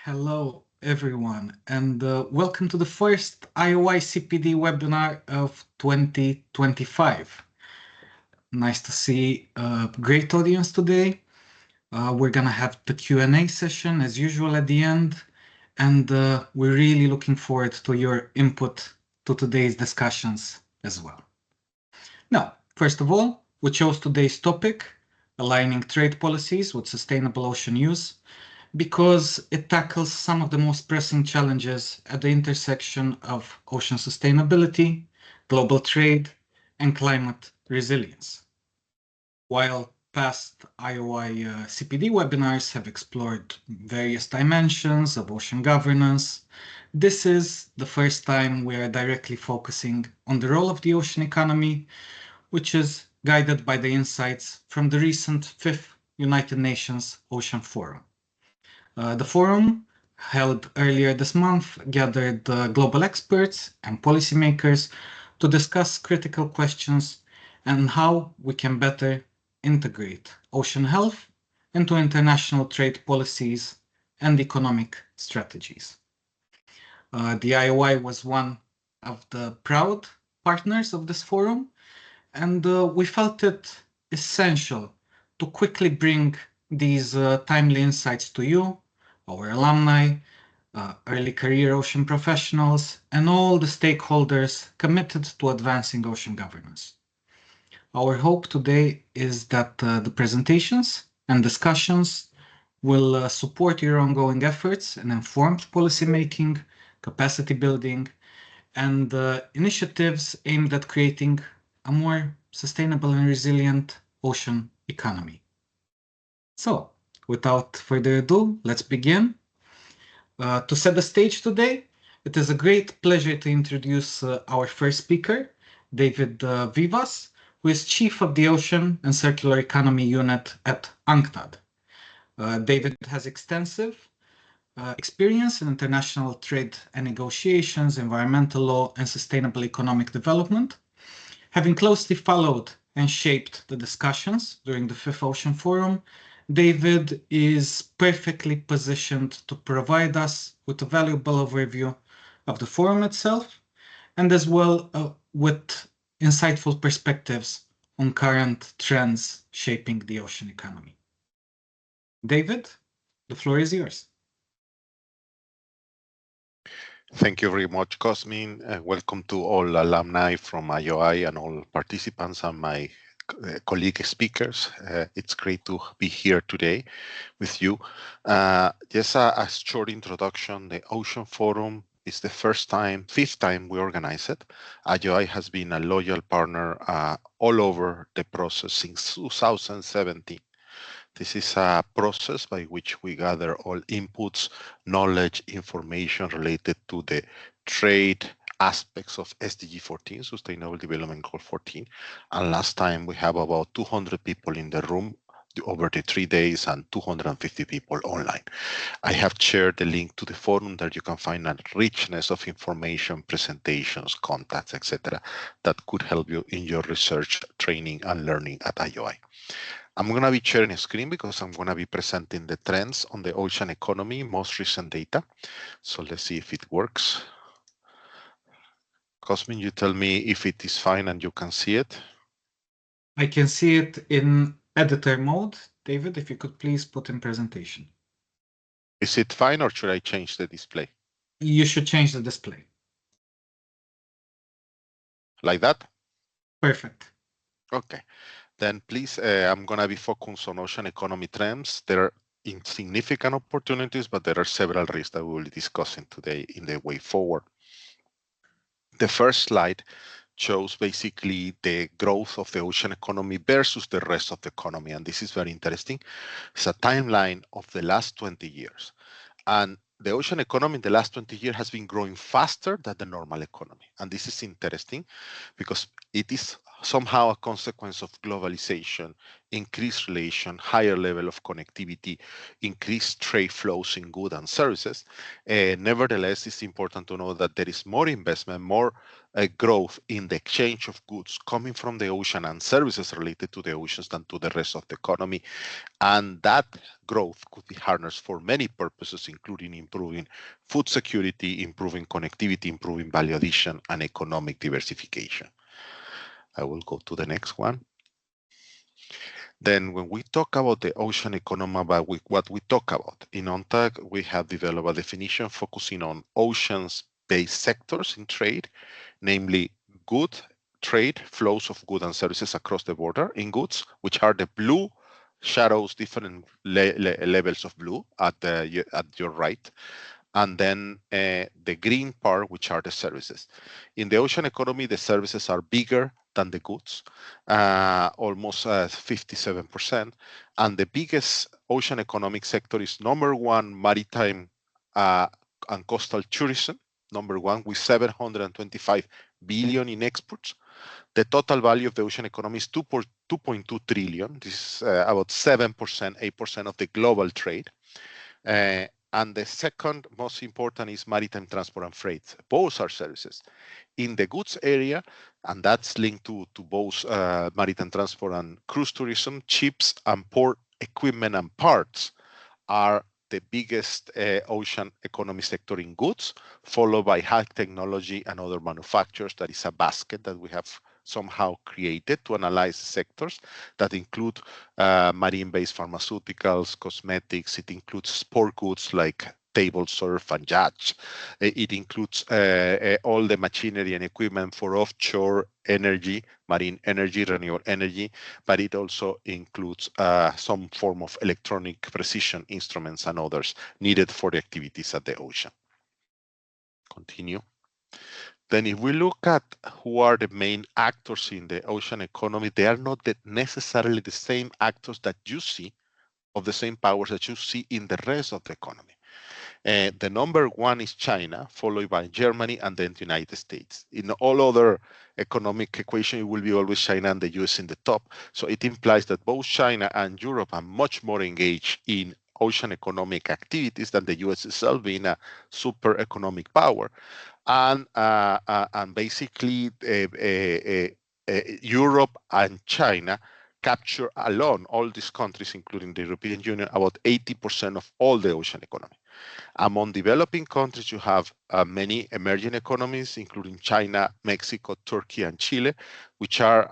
Hello, everyone, and welcome to the first IOI CPD webinar of 2025. Nice to see a great audience today. We're going to have the Q&A session as usual at the end, and we're really looking forward to your input to today's discussions as well. Now, first of all, we chose today's topic, aligning trade policies with sustainable ocean use, because it tackles some of the most pressing challenges at the intersection of ocean sustainability, global trade, and climate resilience. While past IOI CPD webinars have explored various dimensions of ocean governance, this is the first time we are directly focusing on the role of the ocean economy, which is guided by the insights from the recent 5th United Nations Ocean Forum. The forum, held earlier this month, gathered global experts and policymakers to discuss critical questions and how we can better integrate ocean health into international trade policies and economic strategies. The IOI was one of the proud partners of this forum, and we felt it essential to quickly bring these timely insights to you, our alumni, early career ocean professionals, and all the stakeholders committed to advancing ocean governance. Our hope today is that the presentations and discussions will support your ongoing efforts in informed policymaking, capacity building, and initiatives aimed at creating a more sustainable and resilient ocean economy. So, without further ado, let's begin. To set the stage today, it is a great pleasure to introduce our first speaker, David Vivas, who is Chief of the Ocean and Circular Economy Unit at UNCTAD. David has extensive experience in international trade and negotiations, environmental law, and sustainable economic development. Having closely followed and shaped the discussions during the 5th Ocean Forum, David is perfectly positioned to provide us with a valuable overview of the forum itself, and as well with insightful perspectives on current trends shaping the ocean economy. David, the floor is yours. Thank you very much, Cosmin. Welcome to all alumni from IOI and all participants and my colleague speakers. It's great to be here today with you. Just a short introduction. The Ocean Forum is the fifth time we organize it. IOI has been a loyal partner all over the process since 2017. This is a process by which we gather all inputs, knowledge, information related to the trade aspects of SDG 14, Sustainable Development Goal 14. And last time we have about 200 people in the room over the 3 days and 250 people online. I have shared the link to the forum that you can find a richness of information, presentations, contacts, etc. that could help you in your research, training, and learning at IOI. I'm going to be sharing a screen because I'm going to be presenting the trends on the ocean economy, most recent data. So let's see if it works. Cosmin, you tell me if it is fine and you can see it. I can see it in editor mode. David, if you could please put in presentation. Is it fine or should I change the display? You should change the display. Like that? Perfect. Okay. Then please, I'm going to be focused on ocean economy trends. There are insignificant opportunities, but there are several risks that we will be discussing today in the way forward. The first slide shows basically the growth of the ocean economy versus the rest of the economy. And this is very interesting. It's a timeline of the last 20 years. And the ocean economy in the last 20 years has been growing faster than the normal economy. And this is interesting because it is somehow a consequence of globalization, increased relation, higher level of connectivity, increased trade flows in goods and services. Nevertheless, it's important to know that there is more investment, more growth in the exchange of goods coming from the ocean and services related to the oceans than to the rest of the economy. And that growth could be harnessed for many purposes, including improving food security, improving connectivity, improving value addition, and economic diversification. I will go to the next one. Then when we talk about the ocean economy, what we talk about in UNCTAD, we have developed a definition focusing on oceans-based sectors in trade, namely good trade, flows of goods and services across the border in goods, which are the blue shadows, different levels of blue at your right, and then the green part, which are the services. In the ocean economy, the services are bigger than the goods, almost 57%. And the biggest ocean economic sector is number one, maritime and coastal tourism, number one, with 725 billion in exports. The total value of the ocean economy is 2.2 trillion. This is about 7%, 8% of the global trade. And the second most important is maritime transport and freight. Both are services. In the goods area, and that's linked to both maritime transport and cruise tourism, ships and port equipment and parts are the biggest ocean economy sector in goods, followed by high technology and other manufacturers. That is a basket that we have somehow created to analyze sectors that include marine-based pharmaceuticals, cosmetics. It includes sport goods like table surf and yachts. It includes all the machinery and equipment for offshore energy, marine energy, renewable energy, but it also includes some form of electronic precision instruments and others needed for the activities at the ocean. Continue. Then if we look at who are the main actors in the ocean economy, they are not necessarily the same actors that you see, of the same powers that you see in the rest of the economy. The number one is China, followed by Germany, and then the United States. In all other economic equation, it will be always China and the US in the top. So it implies that both China and Europe are much more engaged in ocean economic activities than the US itself, being a super economic power. And basically, Europe and China capture alone, all these countries, including the European Union, about 80% of all the ocean economy. Among developing countries, you have many emerging economies, including China, Mexico, Turkey, and Chile, which are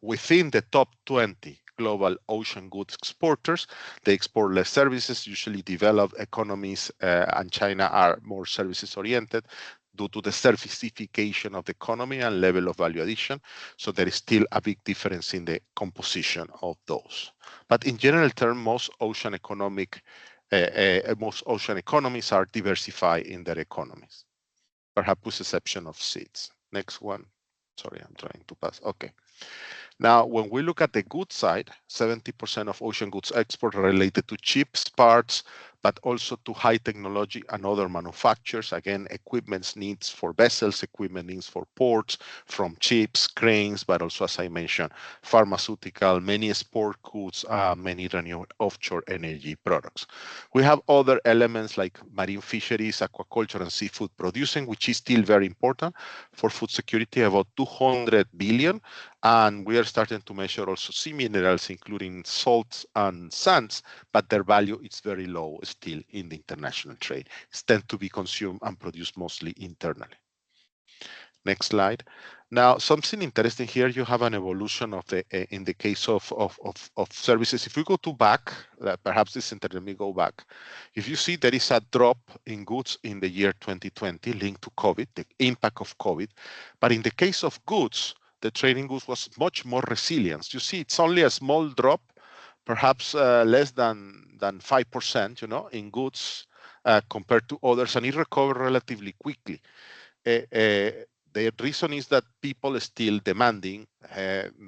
within the top 20 global ocean goods exporters. They export less services. Usually developed economies and China are more services oriented due to the servicification of the economy and level of value addition. So there is still a big difference in the composition of those. But in general terms, most ocean economies are diversified in their economies, perhaps with exception of seeds. Next one. Sorry, I'm trying to pass. Okay. Now, when we look at the goods side, 70% of ocean goods export are related to chips, parts, but also to high technology and other manufacturers. Again, equipment needs for vessels, equipment needs for ports, from chips, cranes, but also, as I mentioned, pharmaceutical, many sport goods, many renewable offshore energy products. We have other elements like marine fisheries, aquaculture, and seafood producing, which is still very important for food security, about 200 billion. And we are starting to measure also sea minerals, including salts and sands, but their value is very low still in the international trade. It's tend to be consumed and produced mostly internally. Next slide. Now, something interesting here, you have an evolution of the in the case of services. If we go to back, perhaps this internet, let me go back. If you see there is a drop in goods in the year 2020 linked to COVID, the impact of COVID. But in the case of goods, the trading goods was much more resilient. You see, it's only a small drop, perhaps less than 5%, in goods compared to others, and it recovered relatively quickly. The reason is that people are still demanding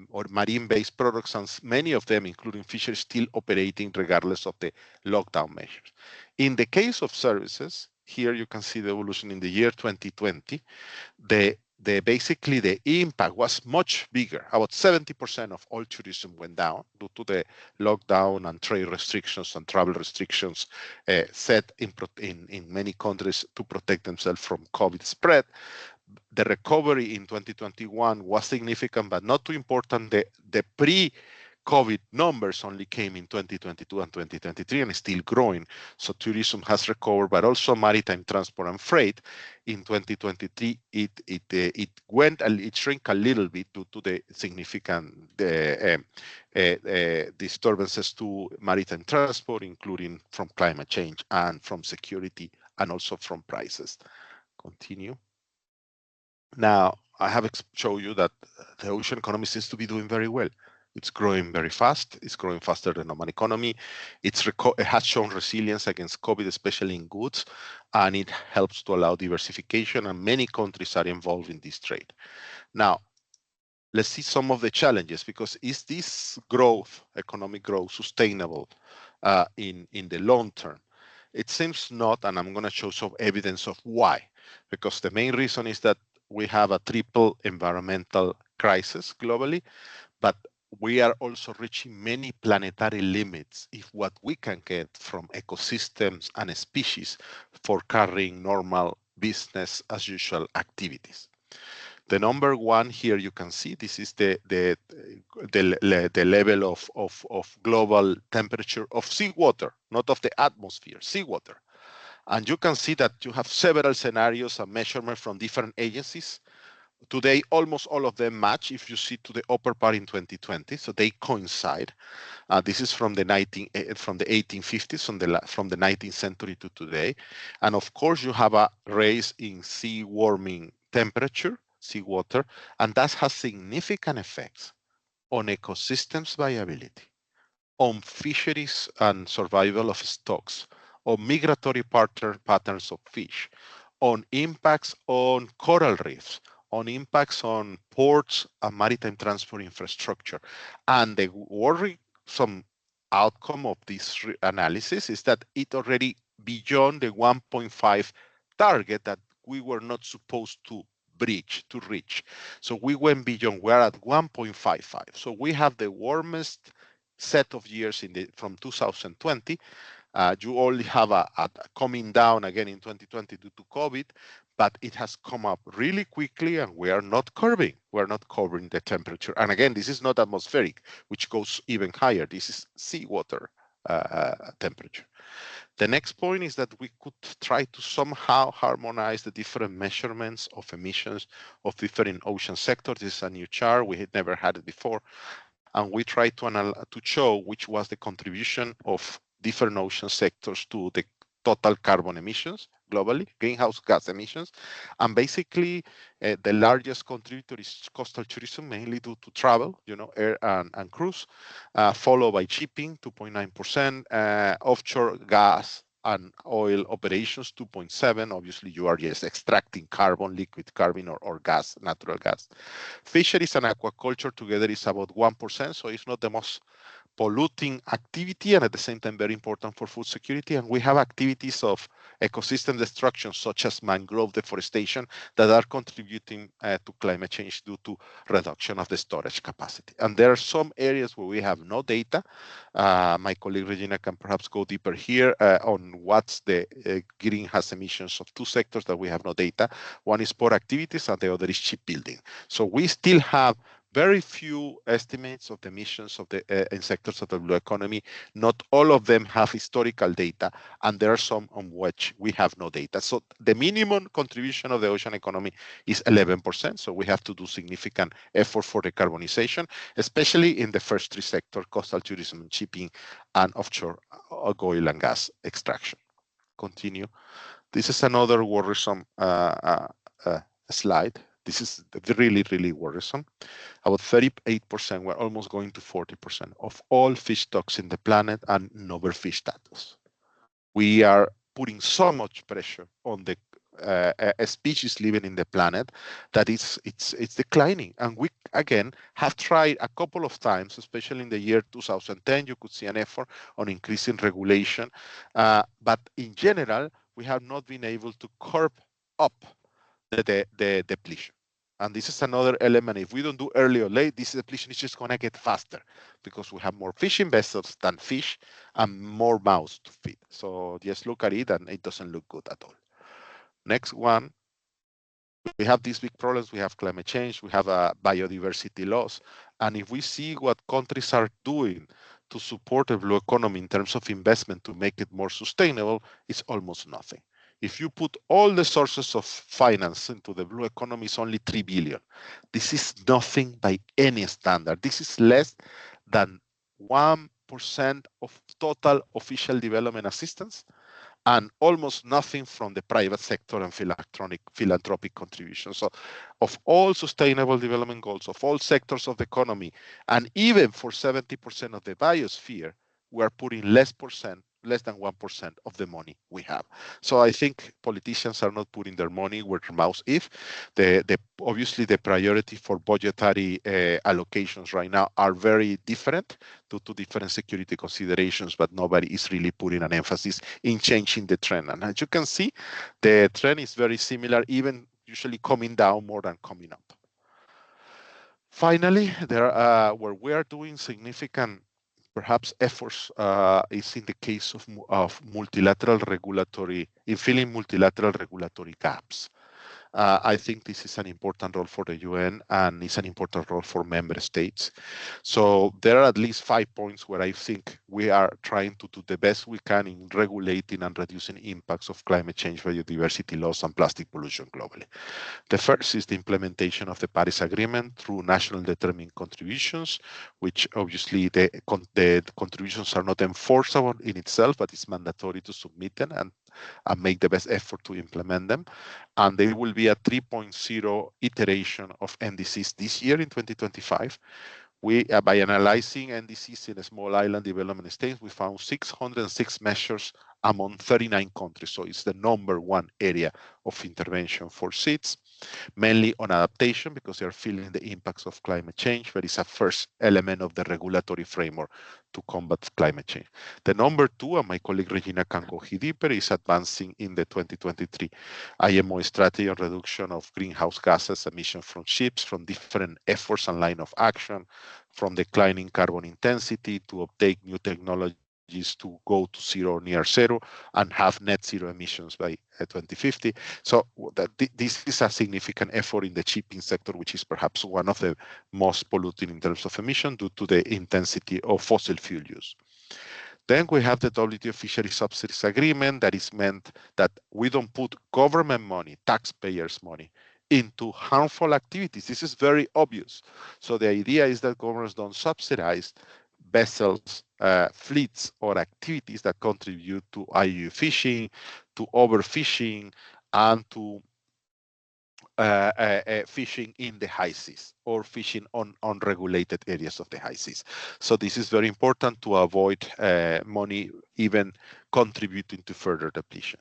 or marine-based products, and many of them, including fisheries, still operating regardless of the lockdown measures. In the case of services, here you can see the evolution in the year 2020. Basically the impact was much bigger. About 70% of all tourism went down due to the lockdown and trade restrictions and travel restrictions set in many countries to protect themselves from COVID spread. the recovery in 2021 was significant, but not too important. The pre-COVID numbers only came in 2022 and 2023 and is still growing. So tourism has recovered, but also maritime transport and freight in 2023, it went, it shrank a little bit due to the significant disturbances to maritime transport, including from climate change and from security and also from prices. Continue. Now, I have shown you that the ocean economy seems to be doing very well. It's growing very fast. It's growing faster than the human economy. It has shown resilience against COVID, especially in goods, and it helps to allow diversification, and many countries are involved in this trade. Now, let's see some of the challenges, because is this growth, economic growth, sustainable in the long term? It seems not, and I'm going to show some evidence of why. Because the main reason is that we have a triple environmental crisis globally, but we are also reaching many planetary limits if what we can get from ecosystems and species for carrying normal business as usual activities. The number one here, you can see this is the level of global temperature of seawater, not of the atmosphere, seawater. And you can see that you have several scenarios and measurements from different agencies. Today, almost all of them match if you see to the upper part in 2020, so they coincide. This is from the 1850s, from the 19th century to today. And of course, you have a rise in sea warming temperature, seawater, and that has significant effects on ecosystems viability, on fisheries and survival of stocks, on migratory patterns of fish, on impacts on coral reefs, on impacts on ports and maritime transport infrastructure. And the worrisome outcome of this analysis is that it already beyond the 1.5 target that we were not supposed to reach. So we went beyond, we're at 1.55. So we have the warmest set of years from 2020. You only have a coming down again in 2020 due to COVID, but it has come up really quickly, and we are not curbing. We're not covering the temperature. And again, this is not atmospheric, which goes even higher. This is seawater temperature. The next point is that we could try to somehow harmonize the different measurements of emissions of different ocean sectors. This is a new chart. We had never had it before. And we tried to show which was the contribution of different ocean sectors to the total carbon emissions globally, greenhouse gas emissions. And basically, the largest contributor is coastal tourism, mainly due to travel, air and cruise, followed by shipping, 2.9%, offshore gas and oil operations, 2.7. Obviously, you are just extracting carbon, liquid carbon or gas, natural gas. Fisheries and aquaculture together is about 1%, so it's not the most polluting activity, and at the same time very important for food security. And we have activities of ecosystem destruction such as mangrove deforestation that are contributing to climate change due to reduction of the storage capacity. And there are some areas where we have no data. My colleague Regina can perhaps go deeper here on what's the greenhouse emissions of two sectors that we have no data. One is port activities and the other is shipbuilding. So we still have very few estimates of the emissions of the in sectors of the blue economy. Not all of them have historical data, and there are some on which we have no data. So the minimum contribution of the ocean economy is 11%. So we have to do significant effort for decarbonization, especially in the first three sectors: coastal tourism, shipping, and offshore oil and gas extraction. Continue. This is another worrisome slide. This is really, really worrisome. About 38%, we're almost going to 40% of all fish stocks in the planet and overfish status. We are putting so much pressure on the species living in the planet that it's declining. And we, again, have tried a couple of times, especially in the year 2010, you could see an effort on increasing regulation. But in general, we have not been able to curb up the depletion. And this is another element. If we don't do early or late, this depletion is just going to get faster because we have more fishing vessels than fish and more mouths to feed. So just look at it and it doesn't look good at all. Next one. we have these big problems. We have climate change, we have biodiversity loss. And if we see what countries are doing to support the blue economy in terms of investment to make it more sustainable, it's almost nothing. If you put all the sources of finance into the blue economy, it's only 3 billion. This is nothing by any standard. This is less than 1% of total official development assistance, and almost nothing from the private sector and philanthropic contributions. So of all sustainable development goals, of all sectors of the economy, and even for 70% of the biosphere, we are putting less than 1% of the money we have. So I think politicians are not putting their money where their mouth is. Obviously, the priority for budgetary allocations right now are very different due to different security considerations, but nobody is really putting an emphasis in changing the trend. And as you can see, the trend is very similar, even usually coming down more than coming up. Finally, where we are doing significant perhaps efforts is in the case of multilateral regulatory, in filling multilateral regulatory gaps. I think this is an important role for the UN, and it's an important role for member states. So there are at least 5 points where I think we are trying to do the best we can in regulating and reducing impacts of climate change, biodiversity loss, and plastic pollution globally. The first is the implementation of the Paris Agreement through national determined contributions, which obviously the contributions are not enforceable in itself, but it's mandatory to submit them and make the best effort to implement them. And there will be a 3.0 iteration of NDCs this year in 2025. We, by analyzing NDCs in small island development states, we found 606 measures among 39 countries. So it's the #1 area of intervention for seeds, mainly on adaptation because they are feeling the impacts of climate change. But it's a first element of the regulatory framework to combat climate change. The #2, and my colleague Regina can go deeper, is advancing in the 2023 IMO strategy on reduction of greenhouse gases emissions from ships, from different efforts and line of action, from declining carbon intensity to uptake new technologies to go to zero, near zero, and have net zero emissions by 2050. So this is a significant effort in the shipping sector, which is perhaps one of the most polluting in terms of emission due to the intensity of fossil fuel use. Then we have the WTO Fisheries Subsidies Agreement that is meant that we don't put government money, taxpayers' money, into harmful activities. This is very obvious. So the idea is that governments don't subsidize vessels, fleets, or activities that contribute to IUU fishing, to overfishing, and to fishing in the high seas or fishing on unregulated areas of the high seas. So this is very important to avoid money even contributing to further depletion.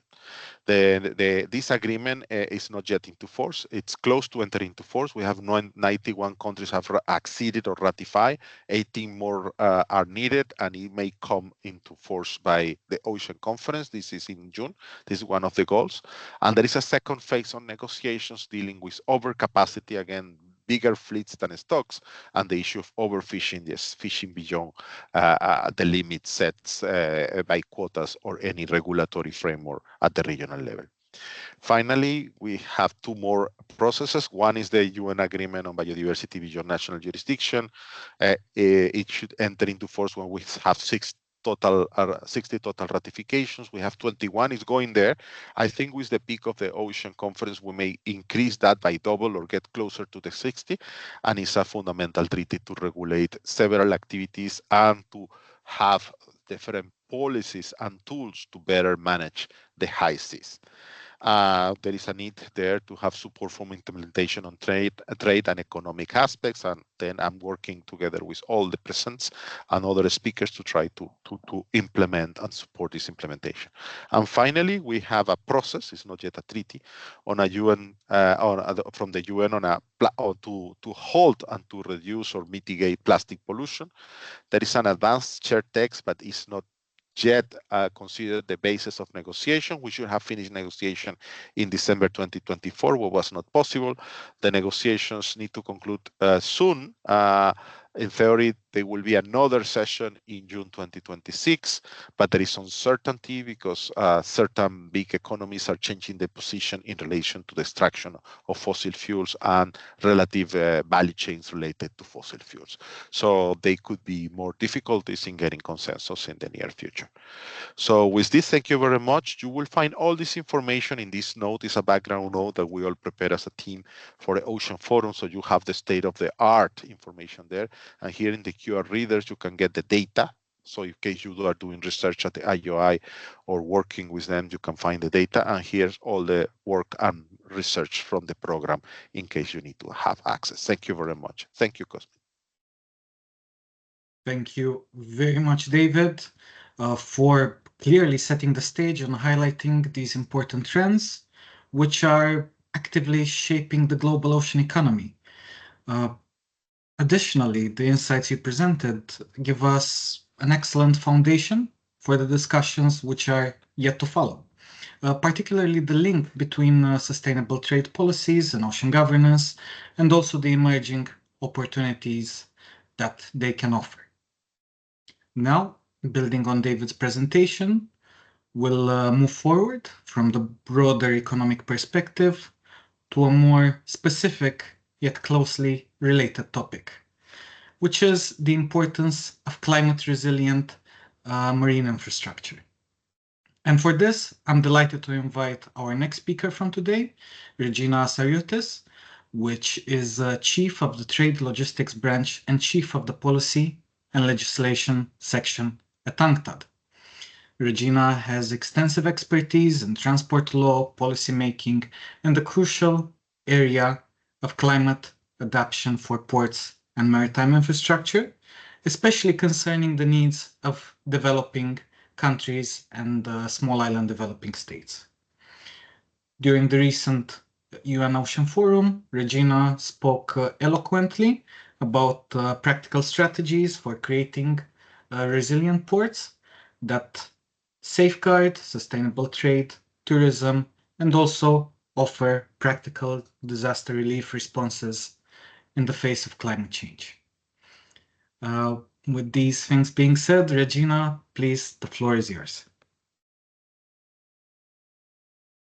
This agreement is not yet into force. It's close to entering into force. We have 91 countries have acceded or ratified. 18 more are needed, and it may come into force by the Ocean Conference. This is in June. This is one of the goals. And there is a second phase on negotiations dealing with overcapacity, again, bigger fleets than stocks, and the issue of overfishing, yes, fishing beyond the limit sets by quotas or any regulatory framework at the regional level. Finally, we have 2 more processes. One is the UN Agreement on Biodiversity beyond national jurisdiction. It should enter into force when we have 60 total ratifications. We have 21. It's going there. I think with the peak of the Ocean Conference, we may increase that by double or get closer to the 60. And it's a fundamental treaty to regulate several activities and to have different policies and tools to better manage the high seas. There is a need there to have support from implementation on trade and economic aspects, and then I'm working together with all the presents and other speakers to try to implement and support this implementation. And finally, we have a process, it's not yet a treaty, on a UN from the UN to halt and to reduce or mitigate plastic pollution. There is an advanced shared text, but it's not yet considered the basis of negotiation. We should have finished negotiation in December 2024, what was not possible. The negotiations need to conclude soon, In theory, there will be another session in June 2026, but there is uncertainty because certain big economies are changing their position in relation to the extraction of fossil fuels and relative value chains related to fossil fuels. So there could be more difficulties in getting consensus in the near future. So with this, thank you very much. You will find all this information in this note. It's a background note that we all prepared as a team for the Ocean Forum. So you have the state of the art information there. And here in the QR readers, you can get the data. So in case you are doing research at the IOI or working with them, you can find the data. And here's all the work and research from the program in case you need to have access. Thank you very much. Thank you, Cosme. Thank you very much, David, for clearly setting the stage and highlighting these important trends, which are actively shaping the global ocean economy. Additionally, the insights you presented give us an excellent foundation for the discussions which are yet to follow, particularly the link between sustainable trade policies and ocean governance, and also the emerging opportunities that they can offer. Now, building on David's presentation, we'll move forward from the broader economic perspective to a more specific yet closely related topic, which is the importance of climate-resilient marine infrastructure. And for this, I'm delighted to invite our next speaker from today, Regina Asariotis, which is Chief of the Trade Logistics Branch and Chief of the Policy and Legislation Section at UNCTAD. Regina has extensive expertise in transport law, policymaking, and the crucial area of climate adaptation for ports and maritime infrastructure, especially concerning the needs of developing countries and small island developing states. During the recent UN Ocean Forum, Regina spoke eloquently about practical strategies for creating resilient ports that safeguard sustainable trade, tourism, and also offer practical disaster relief responses in the face of climate change. With these things being said, Regina, please, the floor is yours.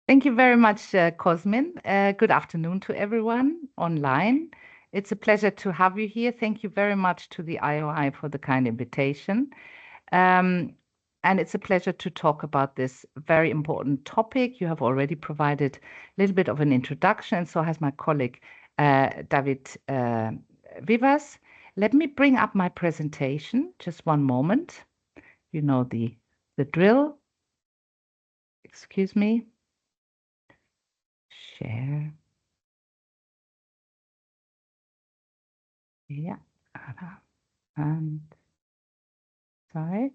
Thank you very much, Cosmin. Good afternoon to everyone online. It's a pleasure to have you here. Thank you very much to the IOI for the kind invitation. And it's a pleasure to talk about this very important topic. You have already provided a little bit of an introduction, and so has my colleague, David Vivas. Let me bring up my presentation. Just one moment. You know the drill. Excuse me. Share. Yeah. And sorry.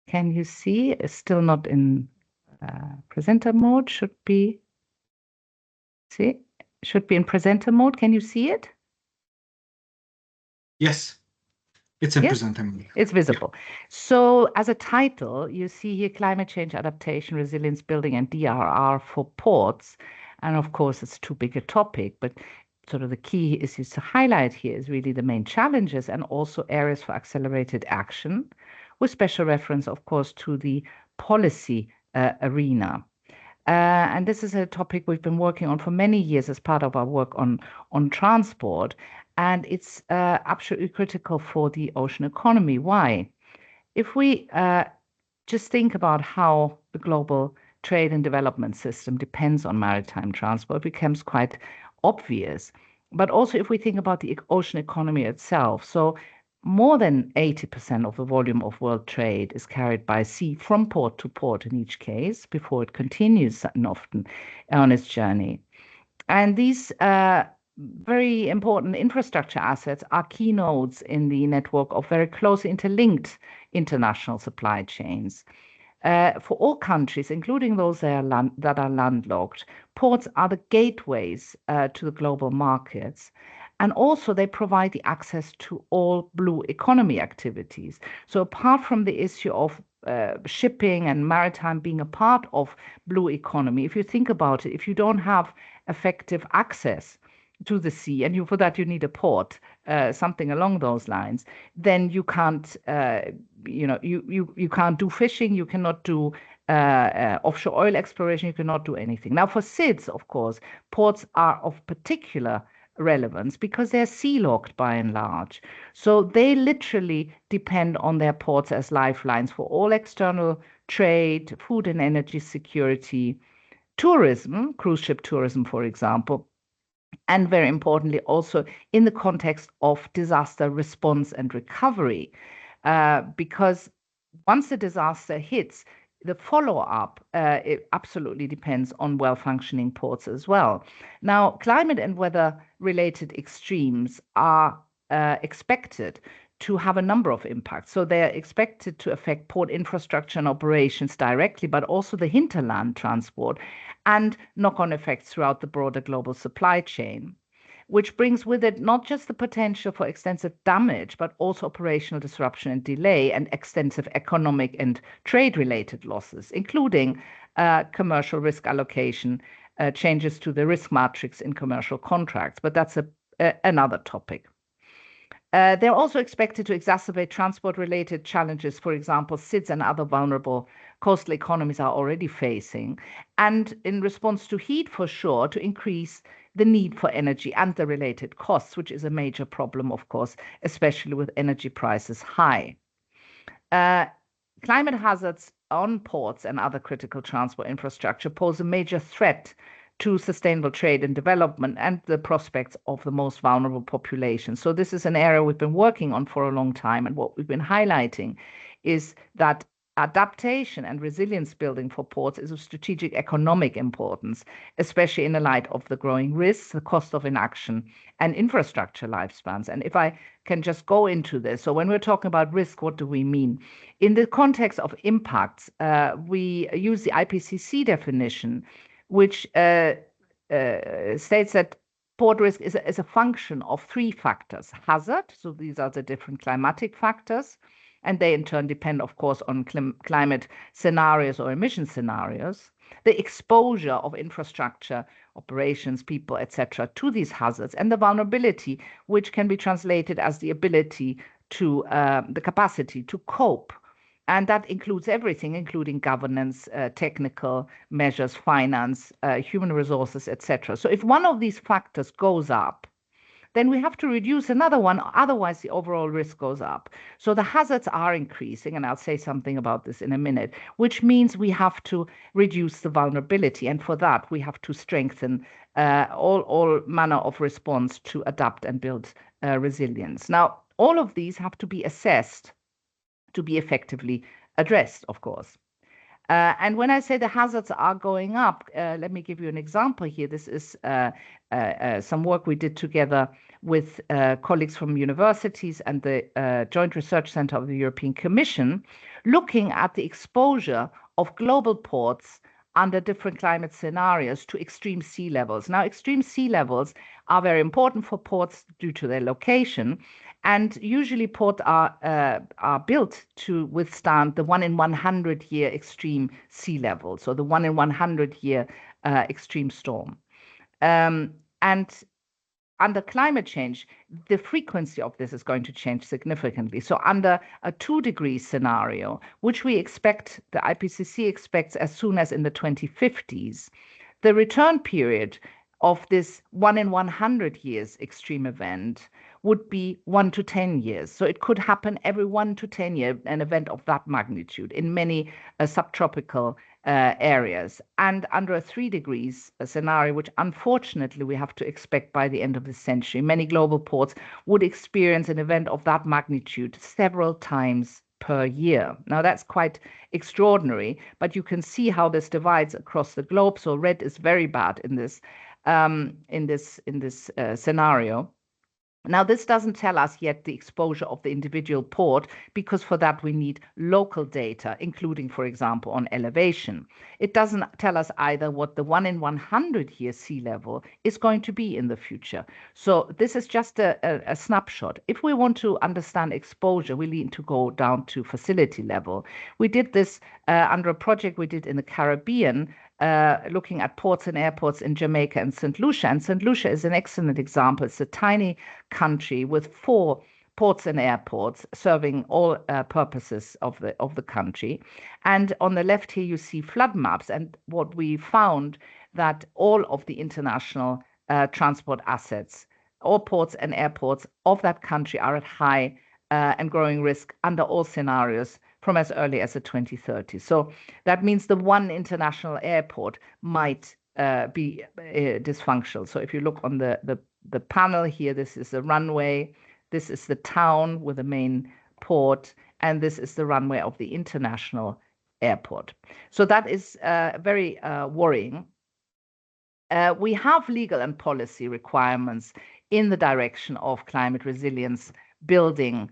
Can you see? It's still not in presenter mode. Should be. See? Should be in presenter mode. Can you see it? Yes. It's in presenter mode. It's visible. Yeah. So as a title, you see here climate change adaptation, resilience building, and DRR for ports. And of course, it's too big a topic, but sort of the key issues to highlight here is really the main challenges and also areas for accelerated action, with special reference, of course, to the policy arena. And this is a topic we've been working on for many years as part of our work on transport. And it's absolutely critical for the ocean economy. Why? If we just think about how the global trade and development system depends on maritime transport, it becomes quite obvious. But also if we think about the ocean economy itself, so more than 80% of the volume of world trade is carried by sea from port to port in each case before it continues and often on its journey. And these very important infrastructure assets are key nodes in the network of very closely interlinked international supply chains. For all countries, including those that are landlocked, ports are the gateways to the global markets. And also they provide the access to all blue economy activities. So apart from the issue of shipping and maritime being a part of blue economy, if you think about it, if you don't have effective access to the sea, and for that you need a port something along those lines, then you can't, you can't do fishing, you cannot do offshore oil exploration, you cannot do anything. Now, for SIDS, of course, ports are of particular relevance because they're sea-locked by and large. So they literally depend on their ports as lifelines for all external trade, food and energy security, tourism, cruise ship tourism, for example, and very importantly, also in the context of disaster response and recovery, because once the disaster hits, the follow-up, it absolutely depends on well-functioning ports as well. Now, climate and weather-related extremes are expected to have a number of impacts. So they're expected to affect port infrastructure and operations directly, but also the hinterland transport and knock-on effects throughout the broader global supply chain, which brings with it not just the potential for extensive damage, but also operational disruption and delay and extensive economic and trade-related losses, including commercial risk allocation, changes to the risk matrix in commercial contracts. But that's another topic. They're also expected to exacerbate transport-related challenges, for example, SIDS and other vulnerable coastal economies are already facing, and in response to heat, for sure, to increase the need for energy and the related costs, which is a major problem, of course, especially with energy prices high. Climate hazards on ports and other critical transport infrastructure pose a major threat to sustainable trade and development and the prospects of the most vulnerable populations. So this is an area we've been working on for a long time. And what we've been highlighting is that adaptation and resilience building for ports is of strategic economic importance, especially in the light of the growing risks, the cost of inaction, and infrastructure lifespans. And if I can just go into this, so when we're talking about risk, what do we mean? In the context of impacts, we use the IPCC definition, which states that port risk is a function of three factors. Hazard, so these are the different climatic factors, and they in turn depend, of course, on climate scenarios or emission scenarios. The exposure of infrastructure, operations, people, etc., to these hazards, and the vulnerability, which can be translated as the ability to, the capacity to cope. And that includes everything, including governance, technical measures, finance, human resources, etc. So if one of these factors goes up, then we have to reduce another one, otherwise the overall risk goes up. So the hazards are increasing, and I'll say something about this in a minute, which means we have to reduce the vulnerability. And for that, we have to strengthen all manner of response to adapt and build resilience. Now, all of these have to be assessed to be effectively addressed, of course. And when I say the hazards are going up, let me give you an example here. This is some work we did together with colleagues from universities and the Joint Research Center of the European Commission, looking at the exposure of global ports under different climate scenarios to extreme sea levels. Now, extreme sea levels are very important for ports due to their location. And usually ports are built to withstand the 1 in 100 year extreme sea level, so the 1 in 100 year extreme storm. And under climate change, the frequency of this is going to change significantly. So under a 2-degree scenario, which we expect, the IPCC expects as soon as in the 2050s, the return period of this 1 in 100 years extreme event would be 1 to 10 years. So it could happen every 1 to 10 years, an event of that magnitude in many subtropical areas. And under a 3 degrees scenario, which unfortunately we have to expect by the end of the century, many global ports would experience an event of that magnitude several times per year. Now that's quite extraordinary, but you can see how this divides across the globe. So red is very bad in this scenario. Now, this doesn't tell us yet the exposure of the individual port, because for that we need local data, including, for example, on elevation. It doesn't tell us either what the 1 in 100 year sea level is going to be in the future. So this is just a snapshot. If we want to understand exposure, we need to go down to facility level. We did this under a project we did in the Caribbean, looking at ports and airports in Jamaica and St. Lucia. And St. Lucia is an excellent example. It's a tiny country with 4 ports and airports serving all purposes of the country. And on the left here, you see flood maps. And what we found that all of the international transport assets, all ports and airports of that country are at high and growing risk under all scenarios from as early as the 2030s. So that means the one international airport might be dysfunctional. So if you look on the panel here, this is the runway, this is the town with the main port, and this is the runway of the international airport. So that is very worrying. We have legal and policy requirements in the direction of climate resilience building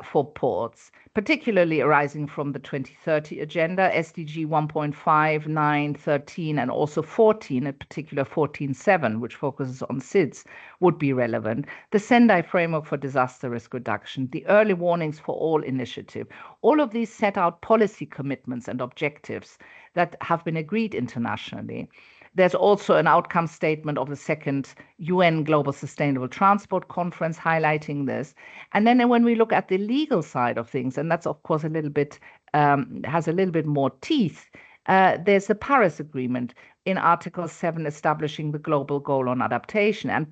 for ports, particularly arising from the 2030 agenda, SDG 1.5, 9, 13, and also 14, in particular 14.7, which focuses on SIDS, would be relevant. The Sendai Framework for Disaster Risk Reduction, the Early Warnings for All initiative, all of these set out policy commitments and objectives that have been agreed internationally. There's also an outcome statement of the second UN Global Sustainable Transport Conference highlighting this. And then when we look at the legal side of things, and that's of course a little bit, has a little bit more teeth, there's the Paris Agreement in Article 7 establishing the global goal on adaptation. And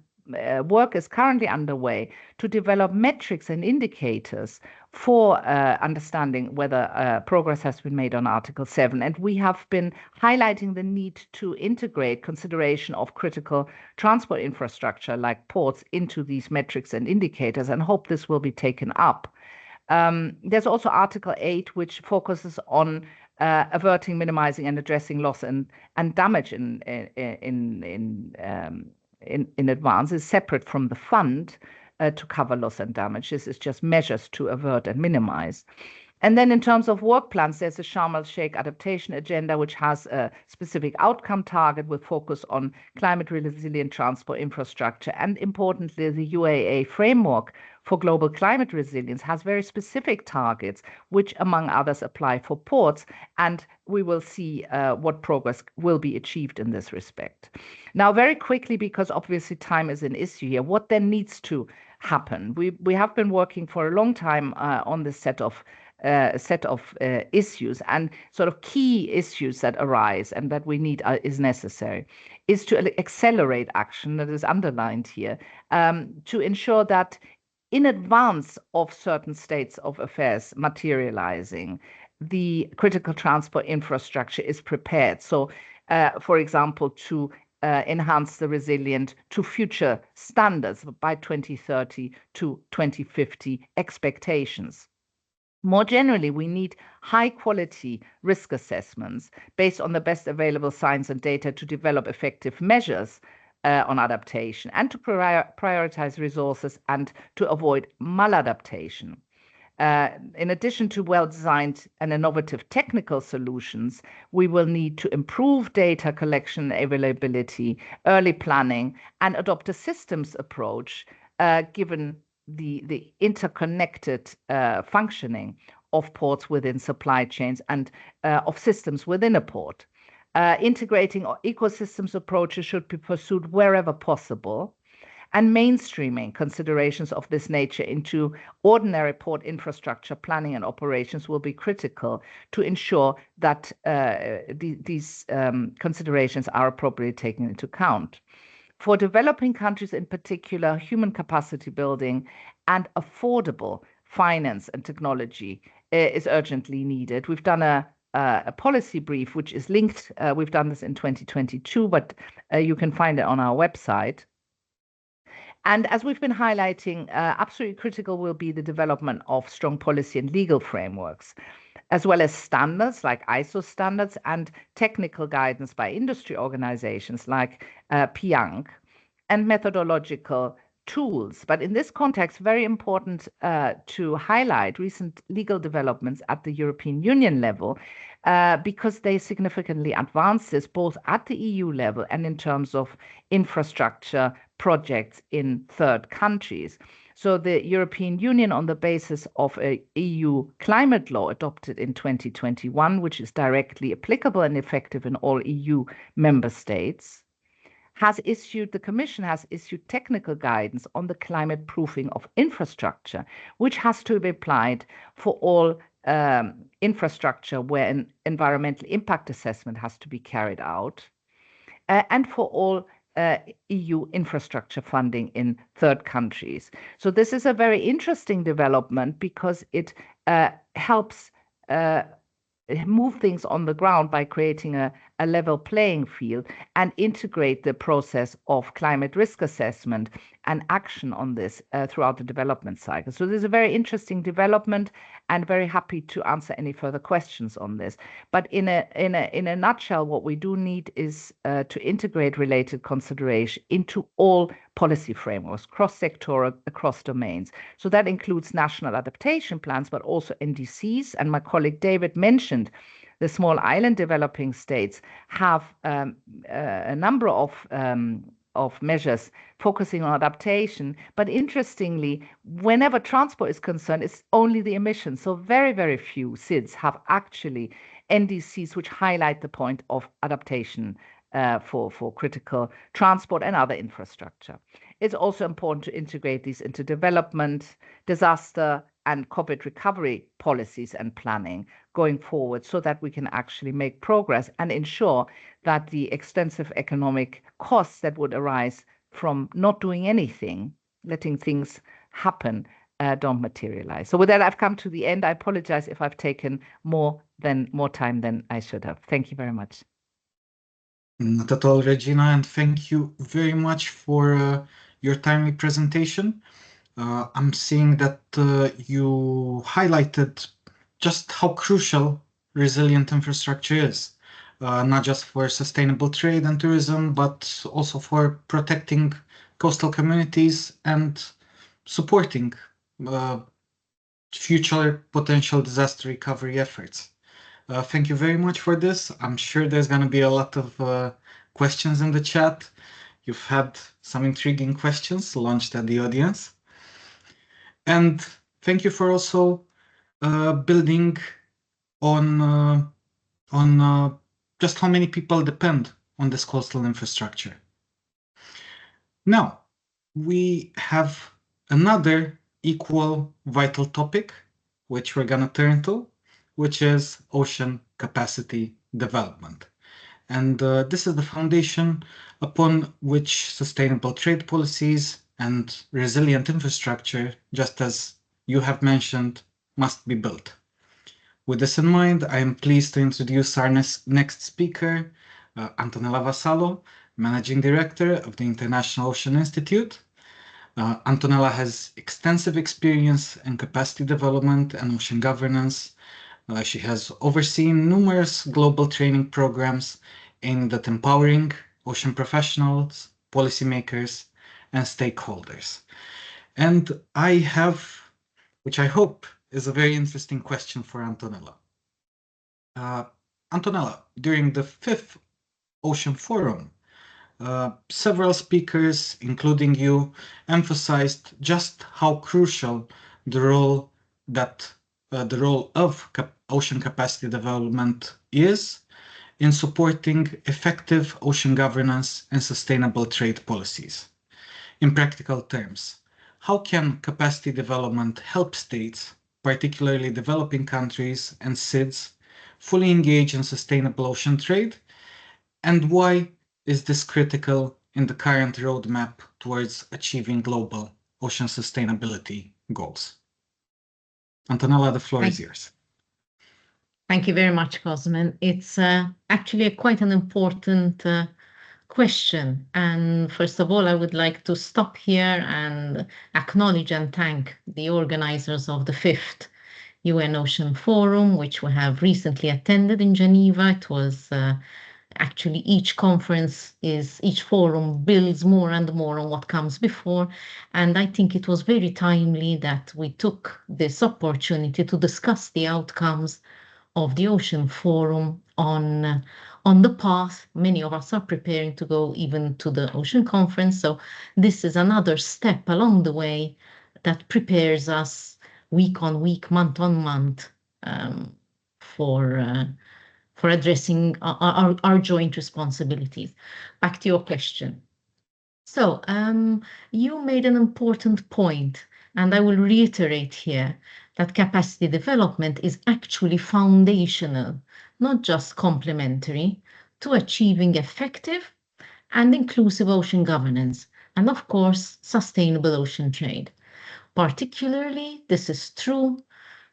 work is currently underway to develop metrics and indicators for understanding whether progress has been made on Article 7. And we have been highlighting the need to integrate consideration of critical transport infrastructure like ports into these metrics and indicators, and hope this will be taken up. There's also Article 8, which focuses on averting, minimizing, and addressing loss and damage in advance, is separate from the fund to cover loss and damage. This is just measures to avert and minimize. And then in terms of work plans, there's a Sharm el-Sheikh adaptation agenda, which has a specific outcome target with focus on climate resilient transport infrastructure. And importantly, the UAA framework for global climate resilience has very specific targets, which among others apply for ports. And we will see what progress will be achieved in this respect. Now, very quickly, because obviously time is an issue here, what then needs to happen? We have been working for a long time on this set of issues, and sort of key issues that arise and that we need is necessary is to accelerate action that is underlined here to ensure that in advance of certain states of affairs materializing, the critical transport infrastructure is prepared. So, for example, to enhance the resilient to future standards by 2030 to 2050 expectations. More generally, we need high-quality risk assessments based on the best available science and data to develop effective measures on adaptation and to prioritize resources and to avoid maladaptation. In addition to well-designed and innovative technical solutions, we will need to improve data collection availability, early planning, and adopt a systems approach given the interconnected functioning of ports within supply chains and of systems within a port. Integrating ecosystems approaches should be pursued wherever possible, and mainstreaming considerations of this nature into ordinary port infrastructure planning and operations will be critical to ensure that these considerations are appropriately taken into account. For developing countries in particular, human capacity building and affordable finance and technology is urgently needed. We've done a policy brief, which is linked. We've done this in 2022, but you can find it on our website. And as we've been highlighting, absolutely critical will be the development of strong policy and legal frameworks, as well as standards like ISO standards and technical guidance by industry organizations like PIANC, and methodological tools. But in this context, very important to highlight recent legal developments at the European Union level, because they significantly advance this both at the EU level and in terms of infrastructure projects in third countries. So the European Union, on the basis of a EU climate law adopted in 2021, which is directly applicable and effective in all EU member states, the Commission has issued technical guidance on the climate proofing of infrastructure, which has to be applied for all infrastructure where an environmental impact assessment has to be carried out, and for all EU infrastructure funding in third countries. So this is a very interesting development because it helps move things on the ground by creating a level playing field and integrate the process of climate risk assessment and action on this throughout the development cycle. So this is a very interesting development, and very happy to answer any further questions on this. But in a nutshell, what we do need is to integrate related consideration into all policy frameworks, cross-sectoral, across domains. So that includes national adaptation plans, but also NDCs. And my colleague David mentioned the small island developing states have a number of measures focusing on adaptation. But interestingly, whenever transport is concerned, it's only the emissions. So very, very few SIDS have actually NDCs which highlight the point of adaptation for critical transport and other infrastructure. It's also important to integrate these into development, disaster, and COVID recovery policies and planning going forward so that we can actually make progress and ensure that the extensive economic costs that would arise from not doing anything, letting things happen, don't materialize. So with that, I've come to the end. I apologize if I've taken more time than I should have. Thank you very much. Not at all, Regina, and thank you very much for your timely presentation. I'm seeing that you highlighted just how crucial resilient infrastructure is, not just for sustainable trade and tourism, but also for protecting coastal communities and supporting future potential disaster recovery efforts. Thank you very much for this. I'm sure there's going to be a lot of questions in the chat. You've had some intriguing questions launched at the audience. And thank you for also building on just how many people depend on this coastal infrastructure. Now, we have another equal vital topic, which we're going to turn to, which is ocean capacity development. And this is the foundation upon which sustainable trade policies and resilient infrastructure, just as you have mentioned, must be built. With this in mind, I am pleased to introduce our next speaker, Antonella Vassallo, Managing Director of the International Ocean Institute. Antonella has extensive experience in capacity development and ocean governance. She has overseen numerous global training programs aimed at empowering ocean professionals, policymakers, and stakeholders. And I have, which I hope is a very interesting question for Antonella. Antonella, during the 5th Ocean Forum, several speakers, including you, emphasized just how crucial the role of ocean capacity development is in supporting effective ocean governance and sustainable trade policies. In practical terms, how can capacity development help states, particularly developing countries and SIDS, fully engage in sustainable ocean trade? And why is this critical in the current roadmap towards achieving global ocean sustainability goals? Antonella, the floor is yours. Thank you very much, Cosmin. It's actually quite an important question. And first of all, I would like to stop here and acknowledge and thank the organizers of the 5th UN Ocean Forum, which we have recently attended in Geneva. It was actually each forum builds more and more on what comes before. And I think it was very timely that we took this opportunity to discuss the outcomes of the Ocean Forum on the path. Many of us are preparing to go even to the Ocean Conference. So this is another step along the way that prepares us week on week, month on month, for addressing our joint responsibilities. Back to your question. So you made an important point, and I will reiterate here that capacity development is actually foundational, not just complementary, to achieving effective and inclusive ocean governance, and of course, sustainable ocean trade. Particularly, this is true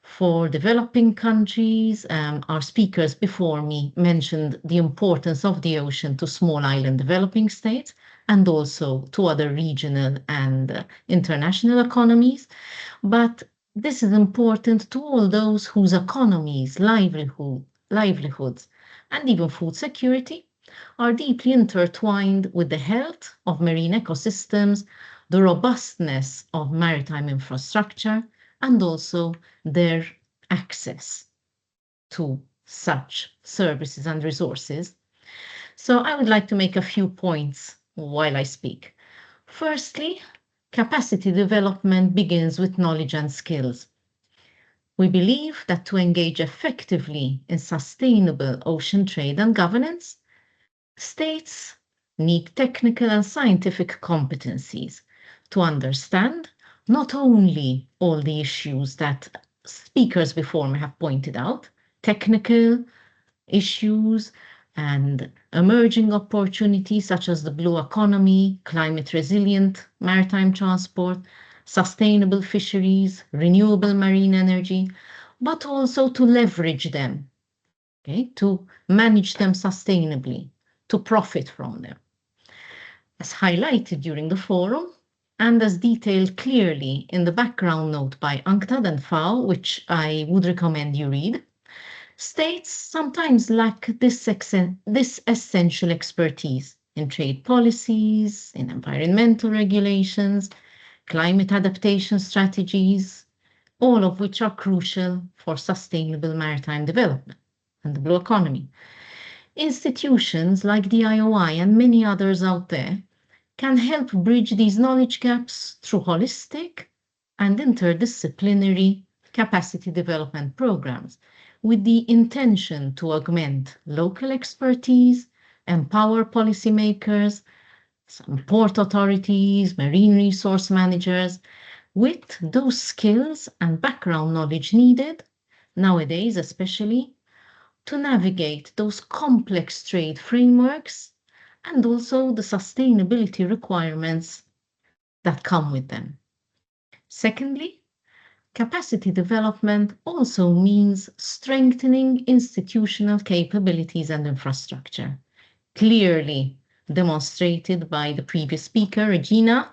for developing countries. Our speakers before me mentioned the importance of the ocean to small island developing states and also to other regional and international economies. But this is important to all those whose economies, livelihoods, and even food security are deeply intertwined with the health of marine ecosystems, the robustness of maritime infrastructure, and also their access to such services and resources. So I would like to make a few points while I speak. Firstly, capacity development begins with knowledge and skills. We believe that to engage effectively in sustainable ocean trade and governance, states need technical and scientific competencies to understand not only all the issues that speakers before me have pointed out, technical issues and emerging opportunities such as the blue economy, climate resilient maritime transport, sustainable fisheries, renewable marine energy, but also to leverage them, okay, to manage them sustainably, to profit from them. As highlighted during the forum, and as detailed clearly in the background note by UNCTAD and FAO, which I would recommend you read, states sometimes lack this essential expertise in trade policies, in environmental regulations, climate adaptation strategies, all of which are crucial for sustainable maritime development and the blue economy. Institutions like the IOI and many others out there can help bridge these knowledge gaps through holistic and interdisciplinary capacity development programs with the intention to augment local expertise, empower policymakers, some port authorities, marine resource managers with those skills and background knowledge needed, nowadays especially, to navigate those complex trade frameworks and also the sustainability requirements that come with them. Secondly, capacity development also means strengthening institutional capabilities and infrastructure, clearly demonstrated by the previous speaker, Regina,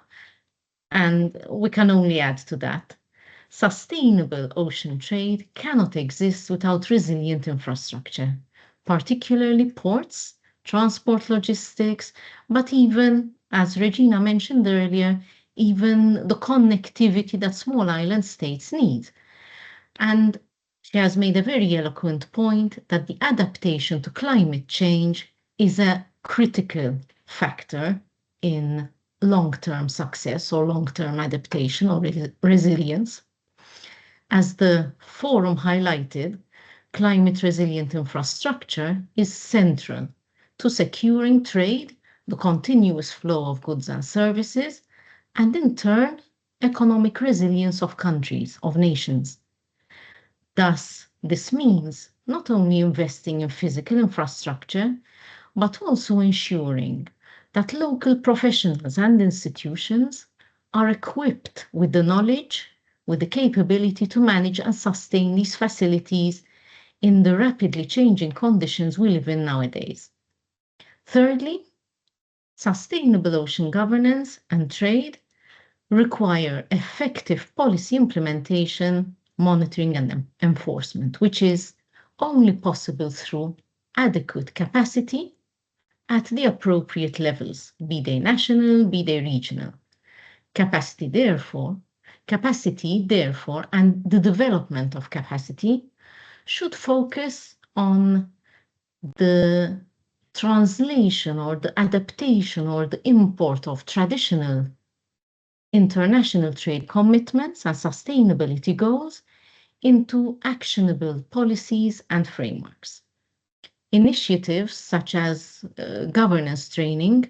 and we can only add to that. Sustainable ocean trade cannot exist without resilient infrastructure, particularly ports, transport logistics, but even, as Regina mentioned earlier, even the connectivity that small island states need. And she has made a very eloquent point that the adaptation to climate change is a critical factor in long-term success or long-term adaptation or resilience. As the forum highlighted, climate resilient infrastructure is central to securing trade, the continuous flow of goods and services, and in turn, economic resilience of countries, of nations. Thus, this means not only investing in physical infrastructure, but also ensuring that local professionals and institutions are equipped with the knowledge, with the capability to manage and sustain these facilities in the rapidly changing conditions we live in nowadays. Thirdly, sustainable ocean governance and trade require effective policy implementation, monitoring, and enforcement, which is only possible through adequate capacity at the appropriate levels, be they national, be they regional. Capacity, therefore, and the development of capacity should focus on the translation or the adaptation or the import of traditional international trade commitments and sustainability goals into actionable policies and frameworks. Initiatives such as governance training,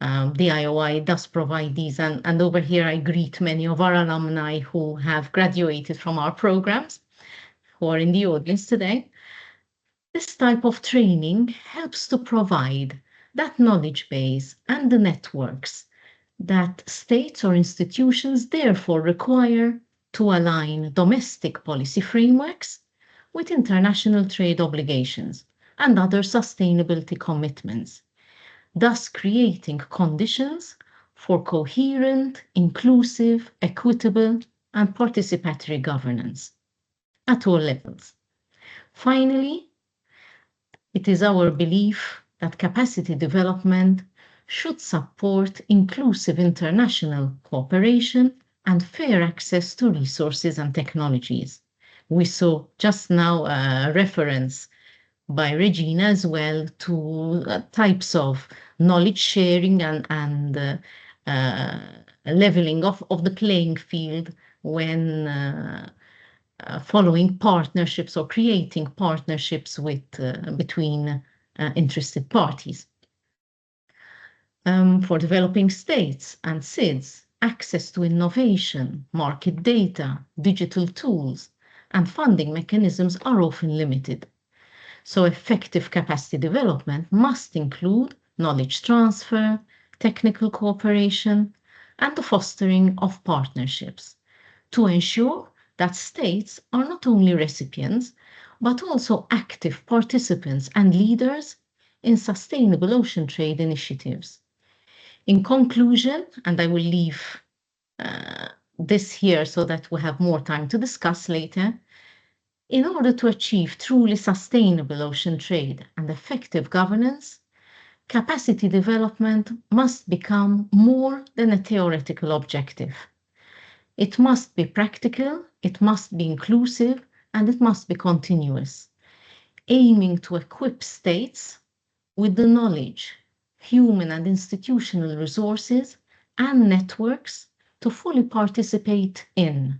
the IOI does provide these, and over here I greet many of our alumni who have graduated from our programs, who are in the audience today. This type of training helps to provide that knowledge base and the networks that states or institutions therefore require to align domestic policy frameworks with international trade obligations and other sustainability commitments, thus creating conditions for coherent, inclusive, equitable, and participatory governance at all levels. Finally, it is our belief that capacity development should support inclusive international cooperation and fair access to resources and technologies. We saw just now a reference by Regina as well to types of knowledge sharing and leveling of the playing field when following partnerships or creating partnerships with between interested parties. For developing states and SIDS, access to innovation, market data, digital tools, and funding mechanisms are often limited. So effective capacity development must include knowledge transfer, technical cooperation, and the fostering of partnerships to ensure that states are not only recipients, but also active participants and leaders in sustainable ocean trade initiatives. In conclusion, and I will leave this here so that we have more time to discuss later, in order to achieve truly sustainable ocean trade and effective governance, capacity development must become more than a theoretical objective. It must be practical, it must be inclusive, and it must be continuous, aiming to equip states with the knowledge, human and institutional resources, and networks to fully participate in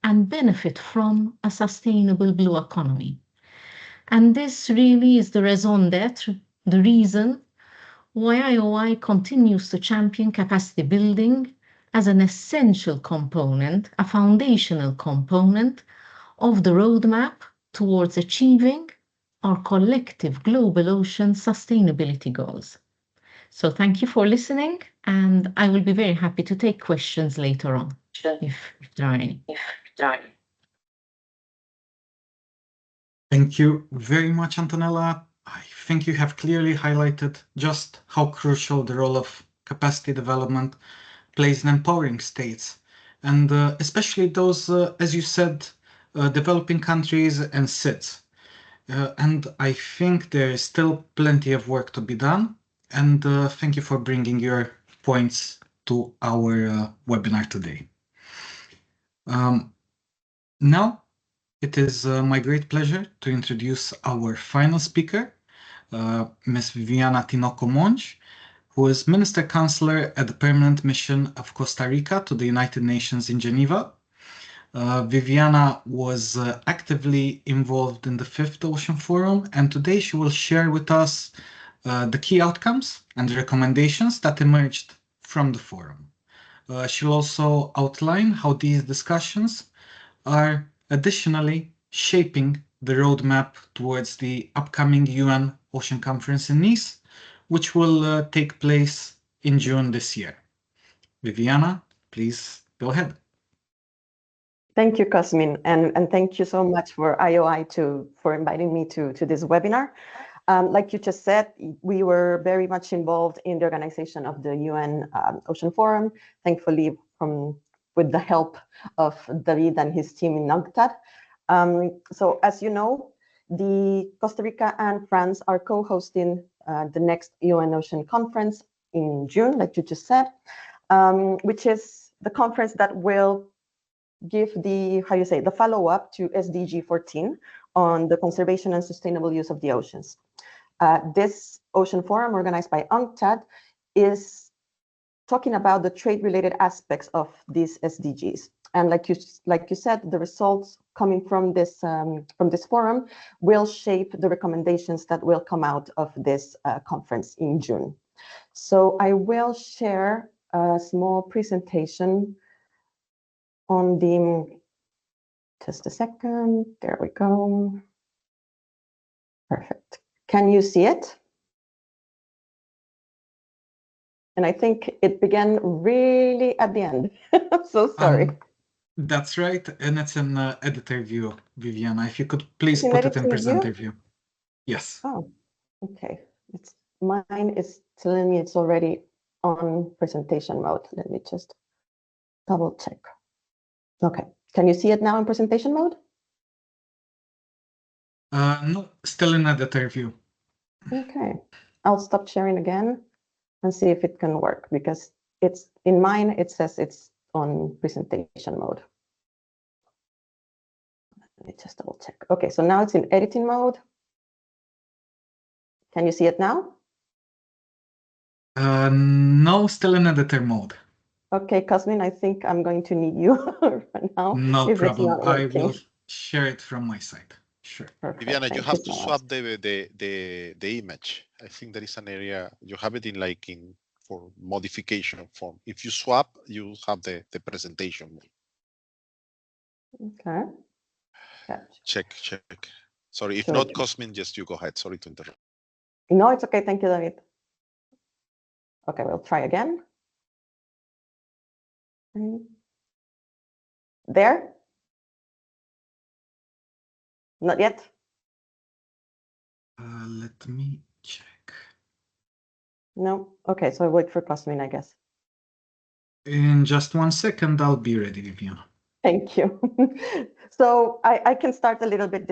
and benefit from a sustainable blue economy. And this really is the raison d'etre, the reason why IOI continues to champion capacity building as an essential component, a foundational component of the roadmap towards achieving our collective global ocean sustainability goals. So thank you for listening, and I will be very happy to take questions later on, if there are any. Thank you very much, Antonella. I think you have clearly highlighted just how crucial the role of capacity development plays in empowering states, and especially those, as you said, developing countries and SIDS. And I think there is still plenty of work to be done. And thank you for bringing your points to our webinar today. Now, it is my great pleasure to introduce our final speaker, Ms. Viviana Tinoco Monge, who is Minister Counselor at the Permanent Mission of Costa Rica to the United Nations in Geneva. Viviana was actively involved in the 5th Ocean Forum, and today she will share with us the key outcomes and recommendations that emerged from the forum. She'll also outline how these discussions are additionally shaping the roadmap towards the upcoming UN Ocean Conference in Nice, which will take place in June this year. Viviana, please go ahead. Thank you, Cosmin, and thank you so much for IOI for inviting me to this webinar. Like you just said, we were very much involved in the organization of the UN Ocean Forum, thankfully with the help of David and his team in UNCTAD. So as you know, the Costa Rica and France are co-hosting the next UN Ocean Conference in June, like you just said, which is the conference that will give the follow-up to SDG 14 on the conservation and sustainable use of the oceans. This Ocean Forum, organized by UNCTAD, is talking about the trade-related aspects of these SDGs. And like you said, the results coming from this forum will shape the recommendations that will come out of this conference in June. So I will share a small presentation on the, just a second, there we go. Perfect. Can you see it? And I think it began really at the end. So sorry. That's right, and it's an editor view, Viviana. If you could please It's in put it in editing presenter view? view. Yes. Oh, okay. Mine is telling me it's already on presentation mode. Let me just double check. Okay. Can you see it now in presentation mode? No, still in editor view. Okay. I'll stop sharing again and see if it can work, because it's in mine, it says it's on presentation mode. Let me just double check. Okay, so now it's in editing mode. Can you see it now? No, still in editor mode. Okay, Cosmin, I think I'm going to need you right now. No if problem. It's not I working. will share it from my side. Sure. Perfect. Viviana, you Thank have to so much. swap the image. I think there is an area you have it in for modification form. If you swap, you have the presentation. Okay. Check. Sorry, if Sure. not, Cosmin, just you go ahead. Sorry to interrupt. No, it's okay. Thank you, David. Okay, we'll try again. There? Not yet? Let me check. No? Okay, so I wait for Cosmin, I guess. In just 1 second, I'll be ready, Viviana. Thank you. So I can start a little bit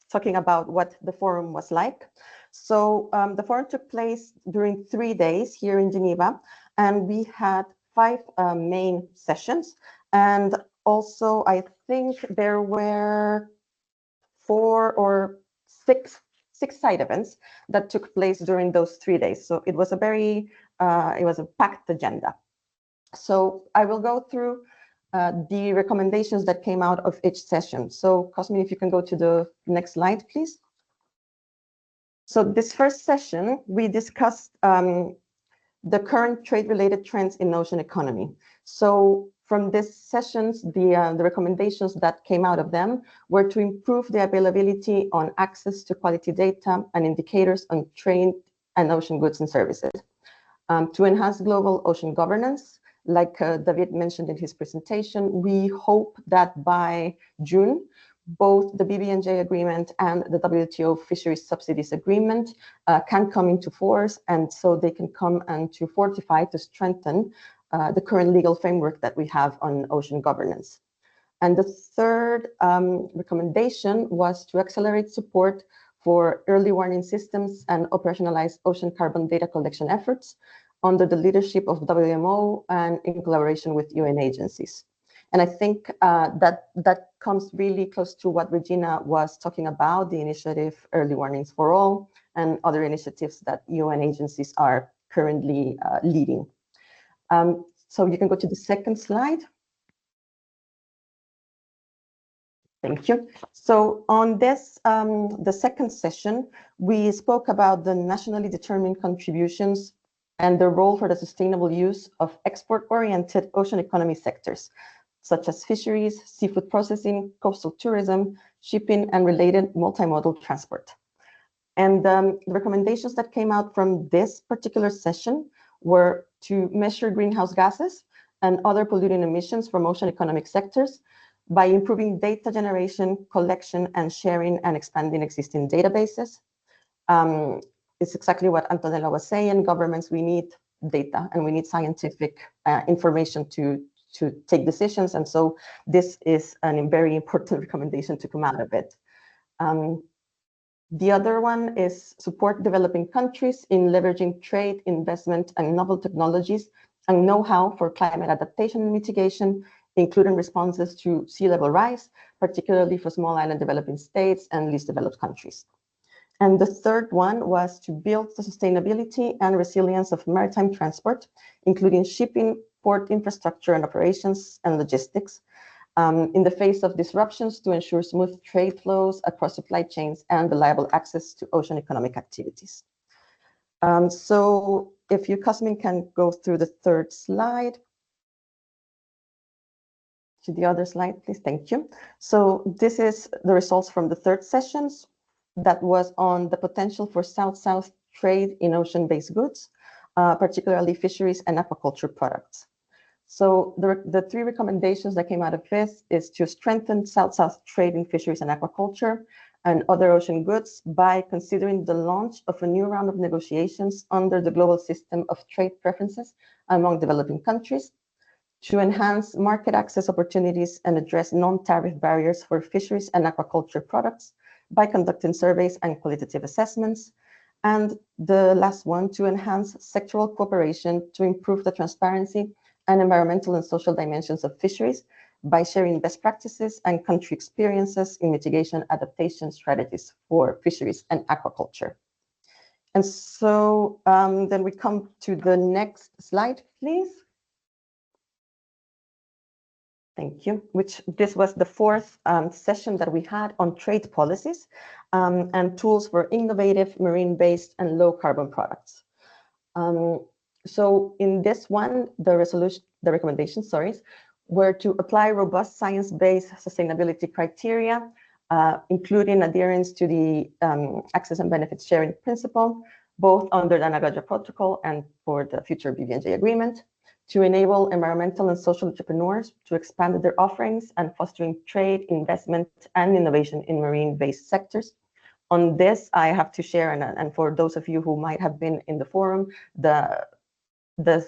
talking about what the forum was like. So the forum took place during 3 days here in Geneva, and we had 5 main sessions. And also, I think there were 4 or 6 side events that took place during those 3 days. So it was a packed agenda. So I will go through the recommendations that came out of each session. So Cosmin, if you can go to the next slide, please. So this first session, we discussed the current trade-related trends in ocean economy. So from these sessions, the recommendations that came out of them were to improve the availability on access to quality data and indicators on trade and ocean goods and services, to enhance global ocean governance. Like David mentioned in his presentation, we hope that by June, both the BBNJ agreement and the WTO fisheries subsidies agreement can come into force, and so they can come and to fortify, to strengthen the current legal framework that we have on ocean governance. And the third recommendation was to accelerate support for early warning systems and operationalize ocean carbon data collection efforts under the leadership of WMO and in collaboration with UN agencies. And I think that comes really close to what Regina was talking about, the initiative Early Warnings for All and other initiatives that UN agencies are currently leading. So you can go to the second slide. Thank you. So on this, the second session, we spoke about the nationally determined contributions and the role for the sustainable use of export-oriented ocean economy sectors, such as fisheries, seafood processing, coastal tourism, shipping, and related multimodal transport. And the recommendations that came out from this particular session were to measure greenhouse gases and other polluting emissions from ocean economic sectors by improving data generation, collection, and sharing, and expanding existing databases. It's exactly what Antonella was saying. Governments, we need data and we need scientific information to take decisions. And so this is a very important recommendation to come out of it. The other one is support developing countries in leveraging trade, investment, and novel technologies and know-how for climate adaptation and mitigation, including responses to sea level rise, particularly for small island developing states and least developed countries. And the third one was to build the sustainability and resilience of maritime transport, including shipping, port infrastructure and operations, and logistics, in the face of disruptions to ensure smooth trade flows across supply chains and reliable access to ocean economic activities. So if you, Cosmin, can go through the third slide. To the other slide, please. Thank you. So this is the results from the third sessions that was on the potential for South-South trade in ocean-based goods, particularly fisheries and aquaculture products. So the three recommendations that came out of this is to strengthen South-South trade in fisheries and aquaculture and other ocean goods by considering the launch of a new round of negotiations under the global system of trade preferences among developing countries, to enhance market access opportunities and address non-tariff barriers for fisheries and aquaculture products by conducting surveys and qualitative assessments. And the last one, to enhance sectoral cooperation to improve the transparency and environmental and social dimensions of fisheries by sharing best practices and country experiences in mitigation adaptation strategies for fisheries and aquaculture. And so then we come to the next slide, please. Thank you. This was the fourth session that we had on trade policies and tools for innovative marine-based and low-carbon products. So in this one, the recommendations, were to apply robust science-based sustainability criteria, including adherence to the access and benefits sharing principle, both under the Nagoya Protocol and for the future BVNJ agreement, to enable environmental and social entrepreneurs to expand their offerings and fostering trade, investment, and innovation in marine-based sectors. On this, I have to share, and for those of you who might have been in the forum, the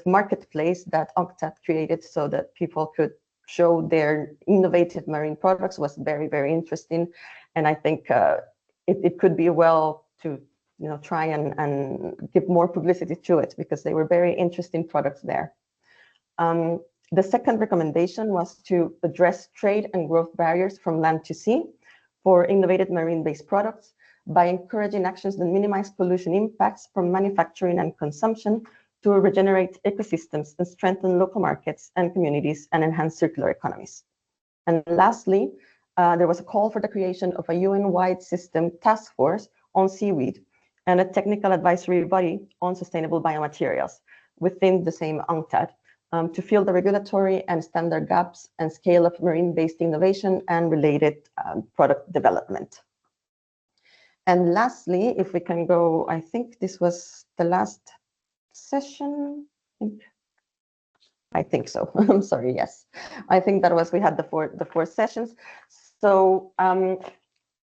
marketplace that UNCTAD created so that people could show their innovative marine products was very, very interesting. And I think it could be well to try and give more publicity to it because they were very interesting products there. The second recommendation was to address trade and growth barriers from land to sea for innovative marine-based products by encouraging actions that minimize pollution impacts from manufacturing and consumption to regenerate ecosystems and strengthen local markets and communities and enhance circular economies. And lastly, there was a call for the creation of a UN-wide system task force on seaweed and a technical advisory body on sustainable biomaterials within the same UNCTAD to fill the regulatory and standard gaps and scale of marine-based innovation and related product development. And lastly, if we can go, I think this was the last session. I think so. I'm sorry. Yes, I think that was, we had the four sessions. So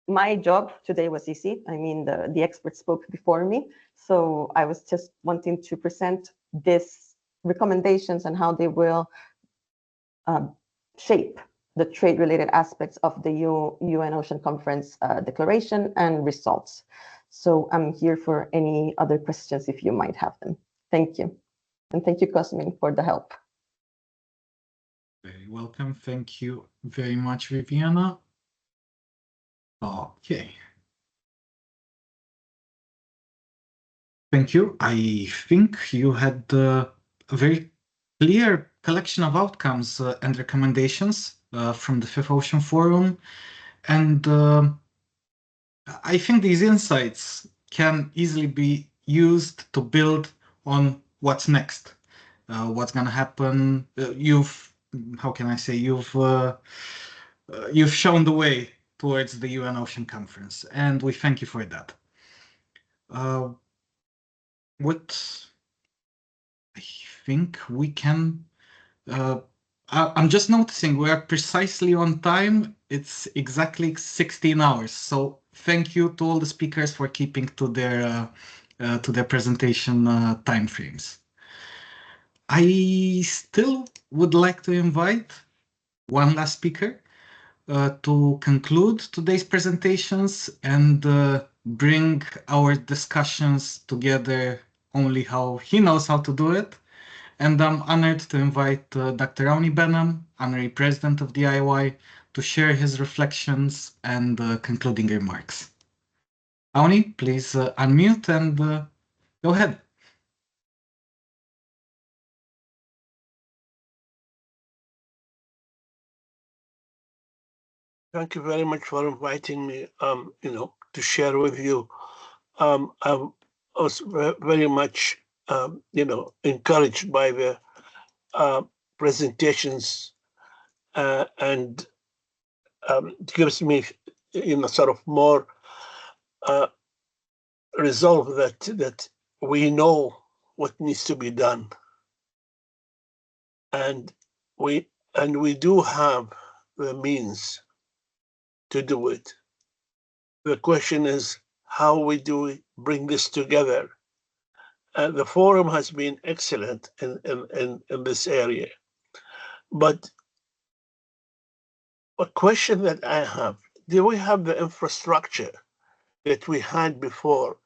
my job today was easy. I mean, the experts spoke before me. So I was just wanting to present these recommendations and how they will shape the trade-related aspects of the UN Ocean Conference declaration and results. So I'm here for any other questions if you might have them. Thank you. And thank you, Cosmin, for the help. Very welcome. Thank you very much, Viviana. Okay. Thank you. I think you had a very clear collection of outcomes and recommendations from the Fifth Ocean Forum. And I think these insights can easily be used to build on what's next, what's going to happen. How can I say, you've shown the way towards the UN Ocean Conference, and we thank you for that. What I think we can, I'm just noticing we are precisely on time. It's exactly 16 hours. So thank you to all the speakers for keeping to their presentation time frames. I still would like to invite one last speaker to conclude today's presentations and bring our discussions together only how he knows how to do it. And I'm honored to invite Dr. Raoni Benham, Honorary President of the IOI, to share his reflections and concluding remarks. Auni, please unmute and go ahead. Thank you very much for inviting me, to share with you. I was very much, encouraged by the presentations, and it gives me, sort of more resolve that we know what needs to be done, and we do have the means to do it. The question is how we bring this together. The forum has been excellent in this area. But a question that I have, do we have the infrastructure that we had before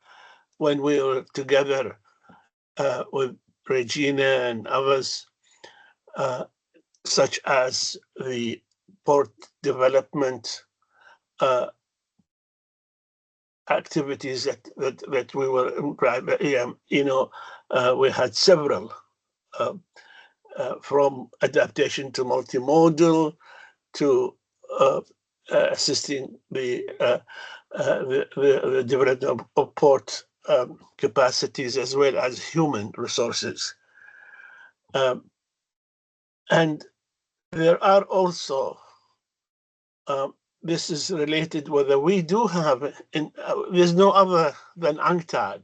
when we were together with Regina and others, such as the port development activities that we were, we had several from adaptation to multimodal to assisting the development of port capacities as well as human resources. And there are also, this is related whether we do have, there's no other than UNCTAD.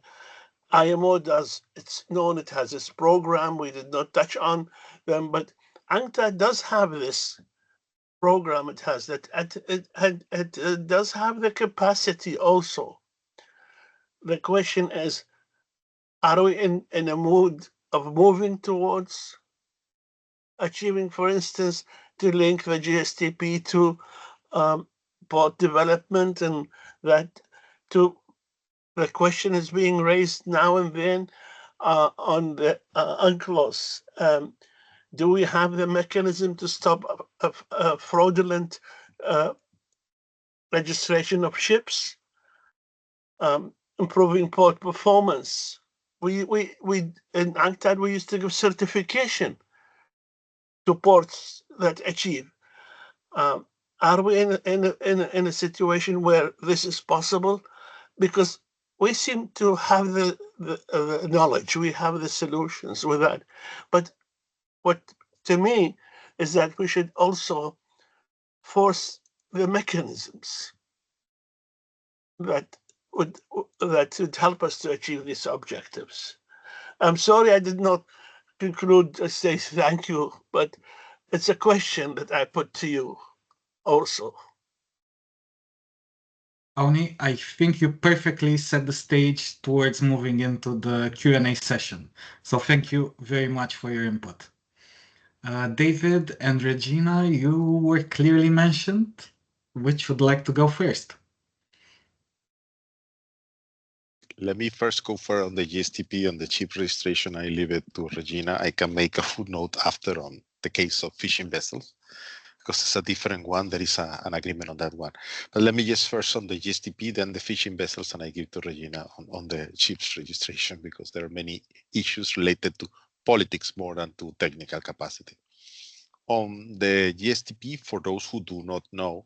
IMO does, it's known, it has its program. We did not touch on them, but UNCTAD does have this program. It has that, it does have the capacity also. The question is, are we in a mood of moving towards achieving, for instance, to link the GSTP to port development, and that to the question is being raised now and then on the UNCLOS. Do we have the mechanism to stop fraudulent registration of ships? Improving port performance. We in UNCTAD we used to give certification to ports that achieve. Are we in a situation where this is possible? Because we seem to have the knowledge, we have the solutions with that. But what to me is that we should also force the mechanisms that would help us to achieve these objectives. I'm sorry I did not conclude, say thank you, but it's a question that I put to you also. Auni, I think you perfectly set the stage towards moving into the Q&A session. So thank you very much for your input. David and Regina, you were clearly mentioned. Which would like to go first? Let me first go for on the GSTP on the ship registration. I leave it to Regina. I can make a footnote after on the case of fishing vessels, because it's a different one. There is an agreement on that one. But let me just first on the GSTP, then the fishing vessels, and I give to Regina on the ships registration, because there are many issues related to politics more than to technical capacity. On the GSTP, for those who do not know,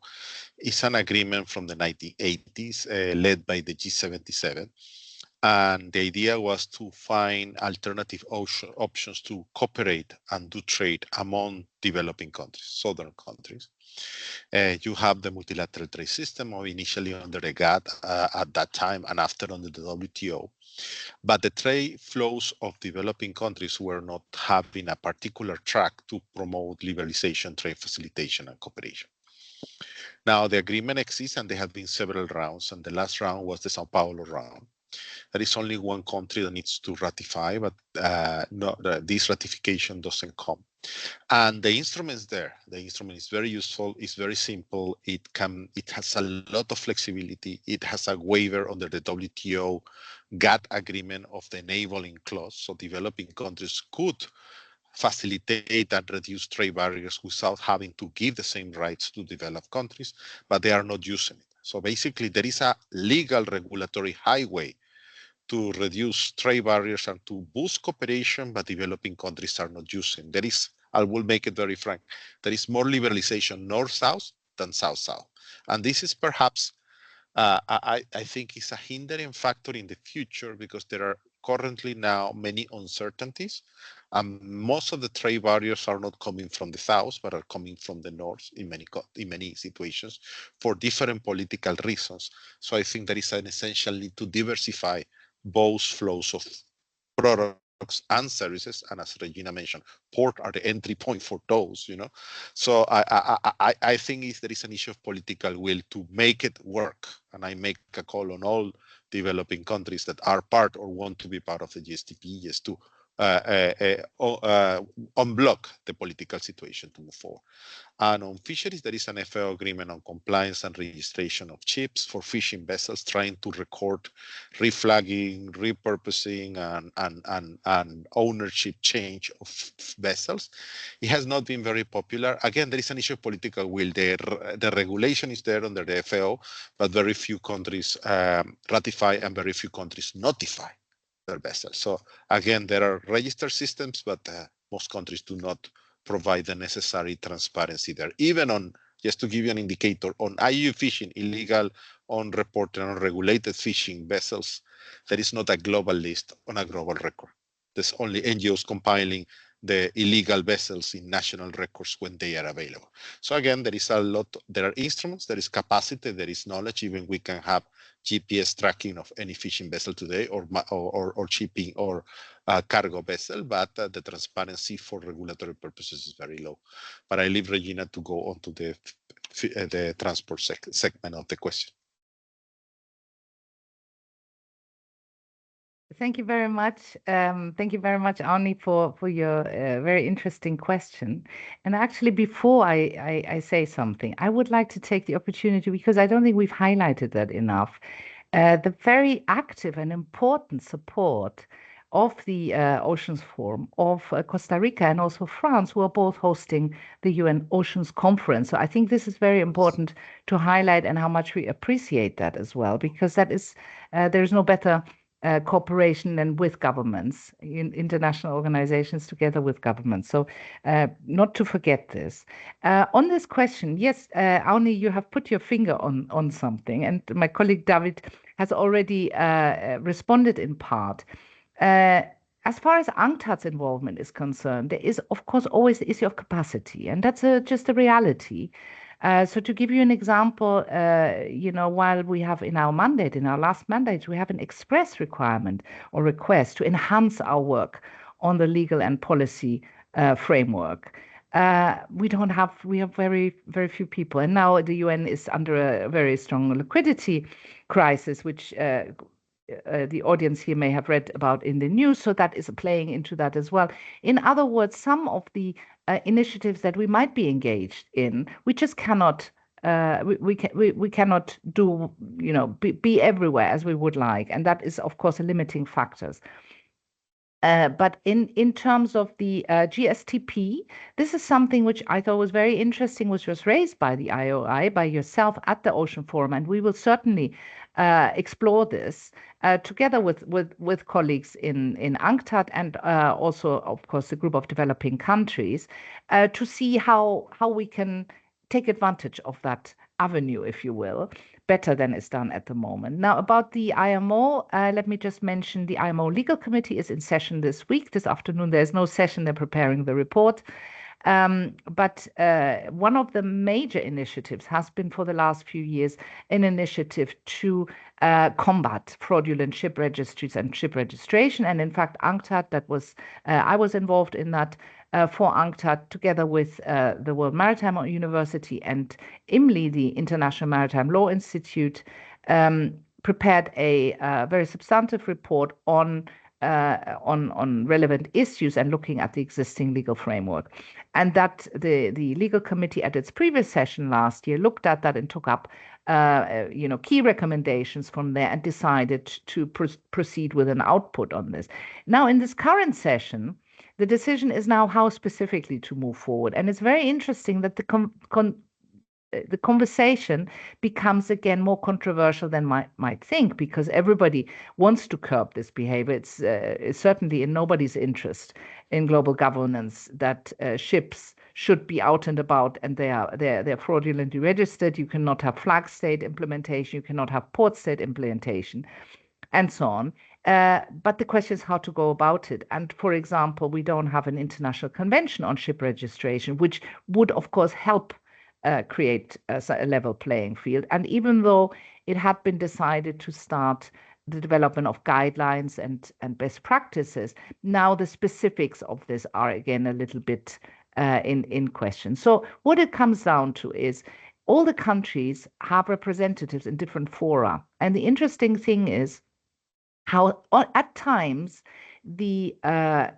it's an agreement from the 1980s led by the G77. And the idea was to find alternative options to cooperate and do trade among developing countries, southern countries. You have the multilateral trade system, or initially under the GATT at that time, and after under the WTO. But the trade flows of developing countries were not having a particular track to promote liberalization, trade facilitation, and cooperation. Now, the agreement exists, and there have been several rounds, and the last round was the Sao Paulo round. There is only one country that needs to ratify, but this ratification doesn't come. And the instrument is there. The instrument is very useful. It's very simple. It has a lot of flexibility. It has a waiver under the WTO GATT agreement of the enabling clause. So developing countries could facilitate and reduce trade barriers without having to give the same rights to developed countries, but they are not using it. So basically, there is a legal regulatory highway to reduce trade barriers and to boost cooperation, but developing countries are not using. There is, I will make it very frank, there is more liberalization north-south than south-south. And this is perhaps, I think, is a hindering factor in the future because there are currently now many uncertainties. Most of the trade barriers are not coming from the south, but are coming from the north in many situations for different political reasons. So I think there is an essential need to diversify both flows of products and services, and as Regina mentioned, port are the entry point for those, So I think there is an issue of political will to make it work, and I make a call on all developing countries that are part or want to be part of the GSTP is to unblock the political situation to move forward. And on fisheries, there is an FAO agreement on compliance and registration of ships for fishing vessels, trying to record reflagging, repurposing, and ownership change of vessels. It has not been very popular. Again, there is an issue of political will. The regulation is there under the FAO, but very few countries ratify and very few countries notify their vessels. So again, there are registered systems, but most countries do not provide the necessary transparency there. Even on, just to give you an indicator, on IUU fishing, illegal, unreported, unregulated fishing vessels, there is not a global list on a global record. There's only NGOs compiling the illegal vessels in national records when they are available. So again, there is a lot, there are instruments, there is capacity, there is knowledge. Even we can have GPS tracking of any fishing vessel today, or shipping or cargo vessel, but the transparency for regulatory purposes is very low. But I leave Regina to go on to the transport segment of the question. Thank you very much. Thank you very much, Arnie, for your very interesting question. And actually, before I say something, I would like to take the opportunity, because I don't think we've highlighted that enough, the very active and important support of the Oceans Forum of Costa Rica and also France, who are both hosting the UN Oceans Conference. So I think this is very important to highlight, and how much we appreciate that as well, because that is there's no better cooperation and with governments, in international organizations together with governments. So not to forget this. On this question, yes, Arnie, you have put your finger on something, and my colleague David has already responded in part. As far as UNCTAD's involvement is concerned, there is, of course, always the issue of capacity, and that's just a reality. So to give you an example, while we have in our last mandate, we have an express requirement or request to enhance our work on the legal and policy framework. We have very, very few people. And now the UN is under a very strong liquidity crisis, which the audience here may have read about in the news, so that is playing into that as well. In other words, some of the initiatives that we might be engaged in, we just cannot we cannot do, be everywhere as we would like, and that is, of course, a limiting factors. But in terms of the GSTP, this is something which I thought was very interesting, which was raised by the IOI, by yourself at the Ocean Forum, and we will certainly explore this together with colleagues in UNCTAD and also, of course, the group of developing countries to see how we can take advantage of that avenue, if you will, better than is done at the moment. Now, about the IMO, let me just mention the IMO Legal Committee is in session this week. This afternoon, there's no session. They're preparing the report. But one of the major initiatives has been for the last few years an initiative to combat fraudulent ship registries and ship registration. And in fact, UNCTAD, I was involved in that for UNCTAD, together with the World Maritime University and IMLI, the International Maritime Law Institute, prepared a very substantive report on relevant issues and looking at the existing legal framework. And that the legal committee at its previous session last year looked at that and took up key recommendations from there and decided to proceed with an output on this. Now, in this current session, the decision is now how specifically to move forward. And it's very interesting that the conversation becomes again more controversial than might think, because everybody wants to curb this behavior. It's certainly in nobody's interest in global governance that ships should be out and about and they're fraudulently registered. You cannot have flag state implementation. You cannot have port state implementation, and so on. But the question is how to go about it. And for example, we don't have an international convention on ship registration, which would, of course, help create a level playing field. And even though it had been decided to start the development of guidelines and best practices, now the specifics of this are again a little bit in question. So what it comes down to is all the countries have representatives in different fora. And the interesting thing is how at times they're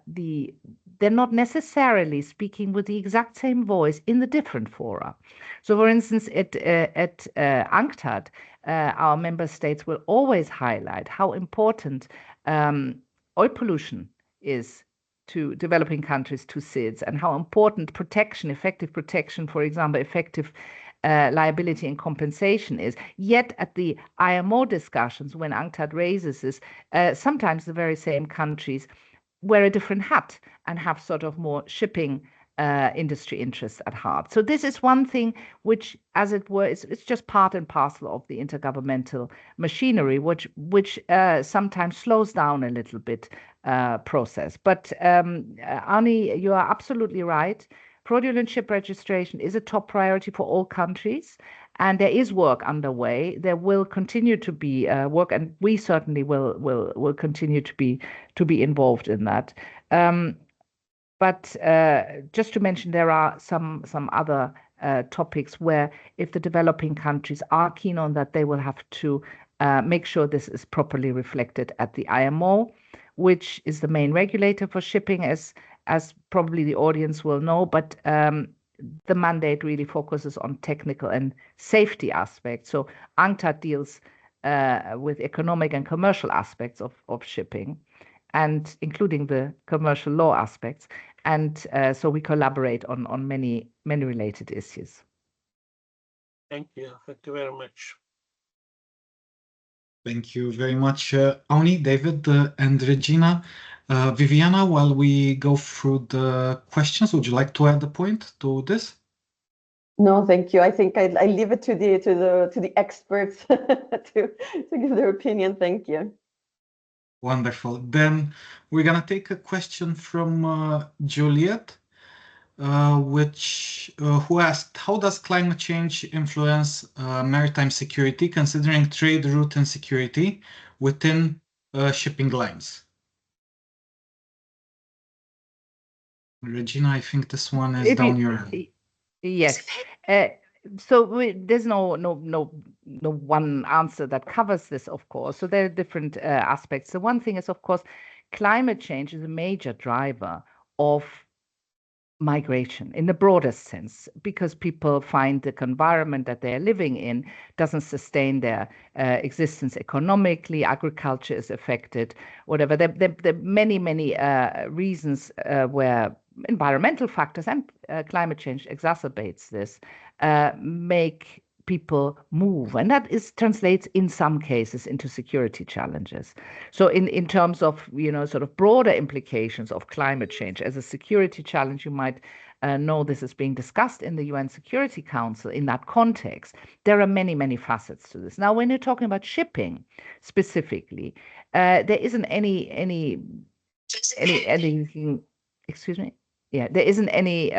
not necessarily speaking with the exact same voice in the different fora. So, for instance, at UNCTAD, our member states will always highlight how important oil pollution is to developing countries, to SIDS, and how important protection, effective protection, for example, effective liability and compensation is. Yet at the IMO discussions, when UNCTAD raises this, sometimes the very same countries wear a different hat and have sort of more shipping industry interests at heart. So this is one thing which, as it were, it's just part and parcel of the intergovernmental machinery, which sometimes slows down a little bit process. But Ani, you are absolutely right. Fraudulent ship registration is a top priority for all countries, and there is work underway. There will continue to be work, and we certainly will continue to be involved in that. But just to mention, there are some other topics where, if the developing countries are keen on that, they will have to make sure this is properly reflected at the IMO, which is the main regulator for shipping, as probably the audience will know. But the mandate really focuses on technical and safety aspects. So UNCTAD deals with economic and commercial aspects of shipping, and including the commercial law aspects. And so we collaborate on many related issues. Thank you. Thank you very much. Thank you very much, Auni, David, and Regina. Viviana, while we go through the questions, would you like to add a point to this? No, thank you. I think I leave it to the experts to give their opinion. Thank you. Wonderful. Then we're gonna take a question from Juliet, who asked, how does climate change influence maritime security, considering trade route and security within shipping lines? Regina, I think this one is down your end. Yes. So there's no one answer that covers this, of course. So there are different aspects. The one thing is, of course, climate change is a major driver of migration in the broadest sense, because people find the environment that they're living in doesn't sustain their existence economically. Agriculture is affected, whatever. There are many reasons where environmental factors and climate change exacerbates this, make people move, and that translates in some cases into security challenges. So in terms of sort of broader implications of climate change as a security challenge, you might know this is being discussed in the UN Security Council. In that context, there are many facets to this. Now, when you're talking about shipping specifically, there isn't anything. Excuse me. Yeah, there isn't any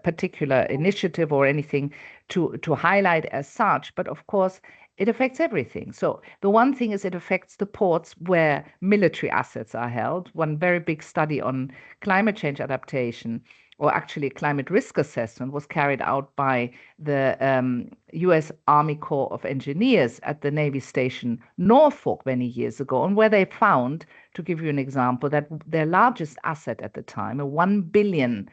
particular initiative or anything to highlight as such, but of course it affects everything. So the one thing is it affects the ports where military assets are held. One very big study on climate change adaptation, or actually climate risk assessment, was carried out by the US Army Corps of Engineers at the Navy Station Norfolk many years ago, and where they found, to give you an example, that their largest asset at the time, a $1 billion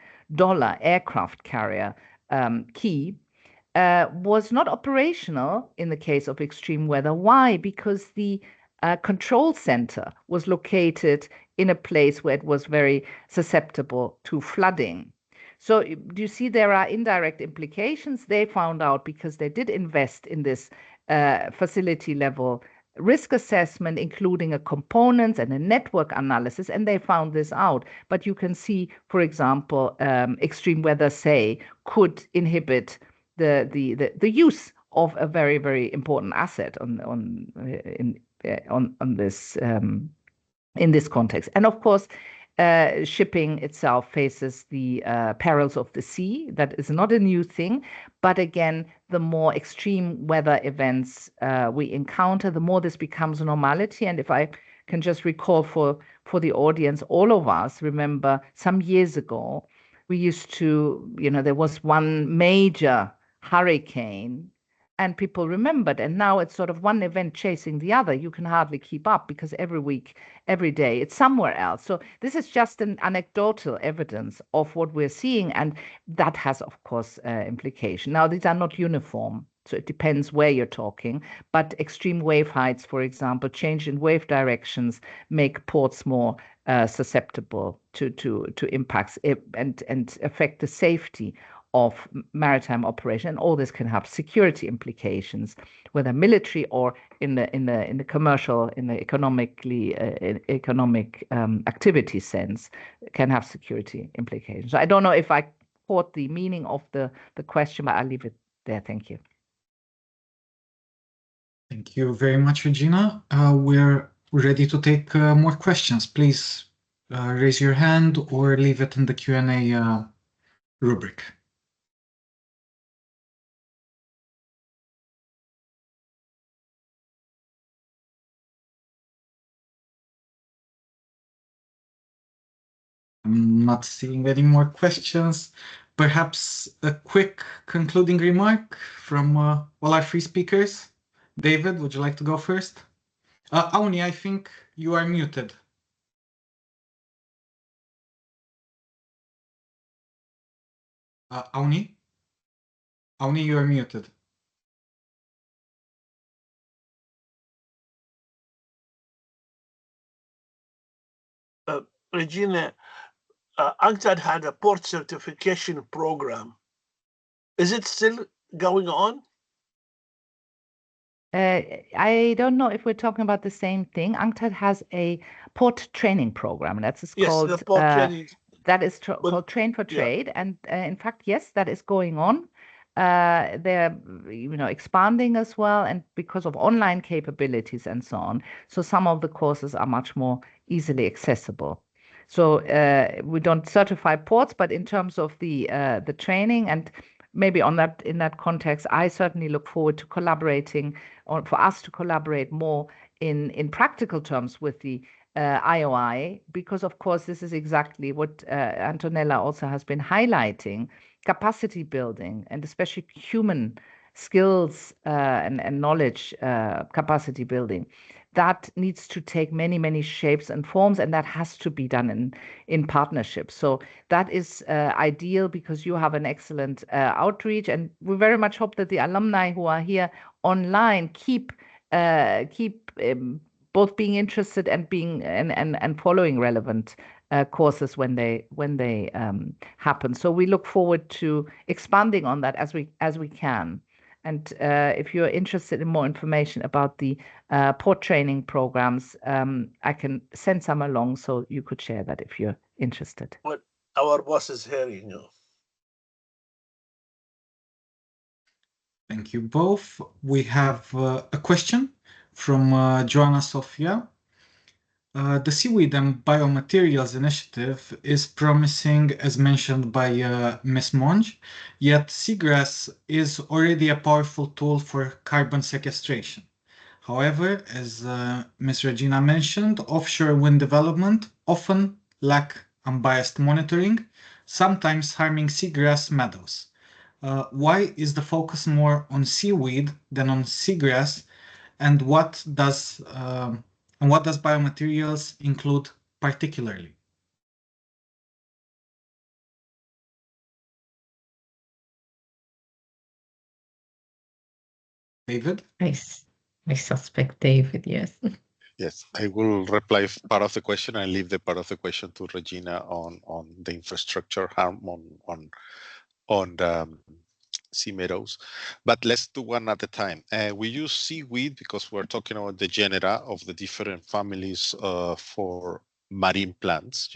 aircraft carrier, Key, was not operational in the case of extreme weather. Why? Because the control center was located in a place where it was very susceptible to flooding. So do you see there are indirect implications? They found out because they did invest in this facility level risk assessment, including a components and a network analysis, and they found this out. But you can see, for example, extreme weather, say, could inhibit the use of a very, very important asset on this in this context. And of course, shipping itself faces the perils of the sea. That is not a new thing. But again, the more extreme weather events we encounter, the more this becomes normality. And if I can just recall for the audience, all of us remember some years ago, we used to, there was one major hurricane and people remembered. And now it's sort of one event chasing the other. You can hardly keep up because every week, every day, it's somewhere else. So this is just an anecdotal evidence of what we're seeing. And that has, of course, implication. Now, these are not uniform. So it depends where you're talking. But extreme wave heights, for example, change in wave directions make ports more susceptible to impacts and affect the safety of maritime operation. And all this can have security implications, whether military or in the commercial, in the economic activity sense, can have security implications. So I don't know if I caught the meaning of the question, but I'll leave it there. Thank you. Thank you very much, Regina. We're ready to take more questions. Please raise your hand or leave it in the Q&A rubric. I'm not seeing any more questions. Perhaps a quick concluding remark from all our three speakers. David, would you like to go first? Auni, I think you are muted. Auni? Auni, you are muted. Regina, UNCTAD had a port certification program. Is it still going on? I don't know if we're talking about the same thing. UNCTAD has a port training program. That's called the port training. That is called Train for Trade, and in fact, yes, that is going on. They're expanding as well, and because of online capabilities and so on. So some of the courses are much more easily accessible. So we don't certify ports, but in terms of the training and maybe in that context, I certainly look forward to collaborating, or for us to collaborate more in practical terms with the IOI, because of course this is exactly what Antonella also has been highlighting: capacity building, and especially human skills and knowledge capacity building. That needs to take many, many shapes and forms, and that has to be done in partnership. So that is ideal because you have an excellent outreach, and we very much hope that the alumni who are here online keep both being interested and being and following relevant courses when they happen. So we look forward to expanding on that as we can. And if you're interested in more information about the port training programs, I can send some along so you could share that if you're interested. But our boss is here, Thank you both. We have a question from Joanna Sofia. The Seaweed and Biomaterials Initiative is promising, as mentioned by Ms. Monge, yet seagrass is already a powerful tool for carbon sequestration. However, as Ms. Regina mentioned, offshore wind development often lack unbiased monitoring, sometimes harming seagrass meadows. Why is the focus more on seaweed than on seagrass, and what does biomaterials include particularly? David? I suspect David, yes. Yes, I will reply part of the question and leave the part of the question to Regina on the infrastructure harm on sea meadows. But let's do one at a time. We use seaweed because we're talking about the genera of the different families for marine plants,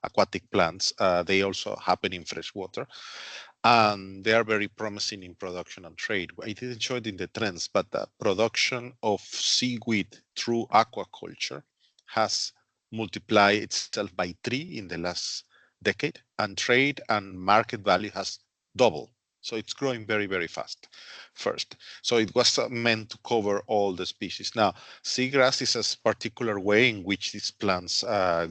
aquatic plants. They also happen in freshwater. And they are very promising in production and trade. I didn't show it in the trends, but the production of seaweed through aquaculture has multiplied itself by 3 in the last decade, and trade and market value has doubled. So it's growing very, very fast first. So it was meant to cover all the species. Now, seagrass is a particular way in which these plants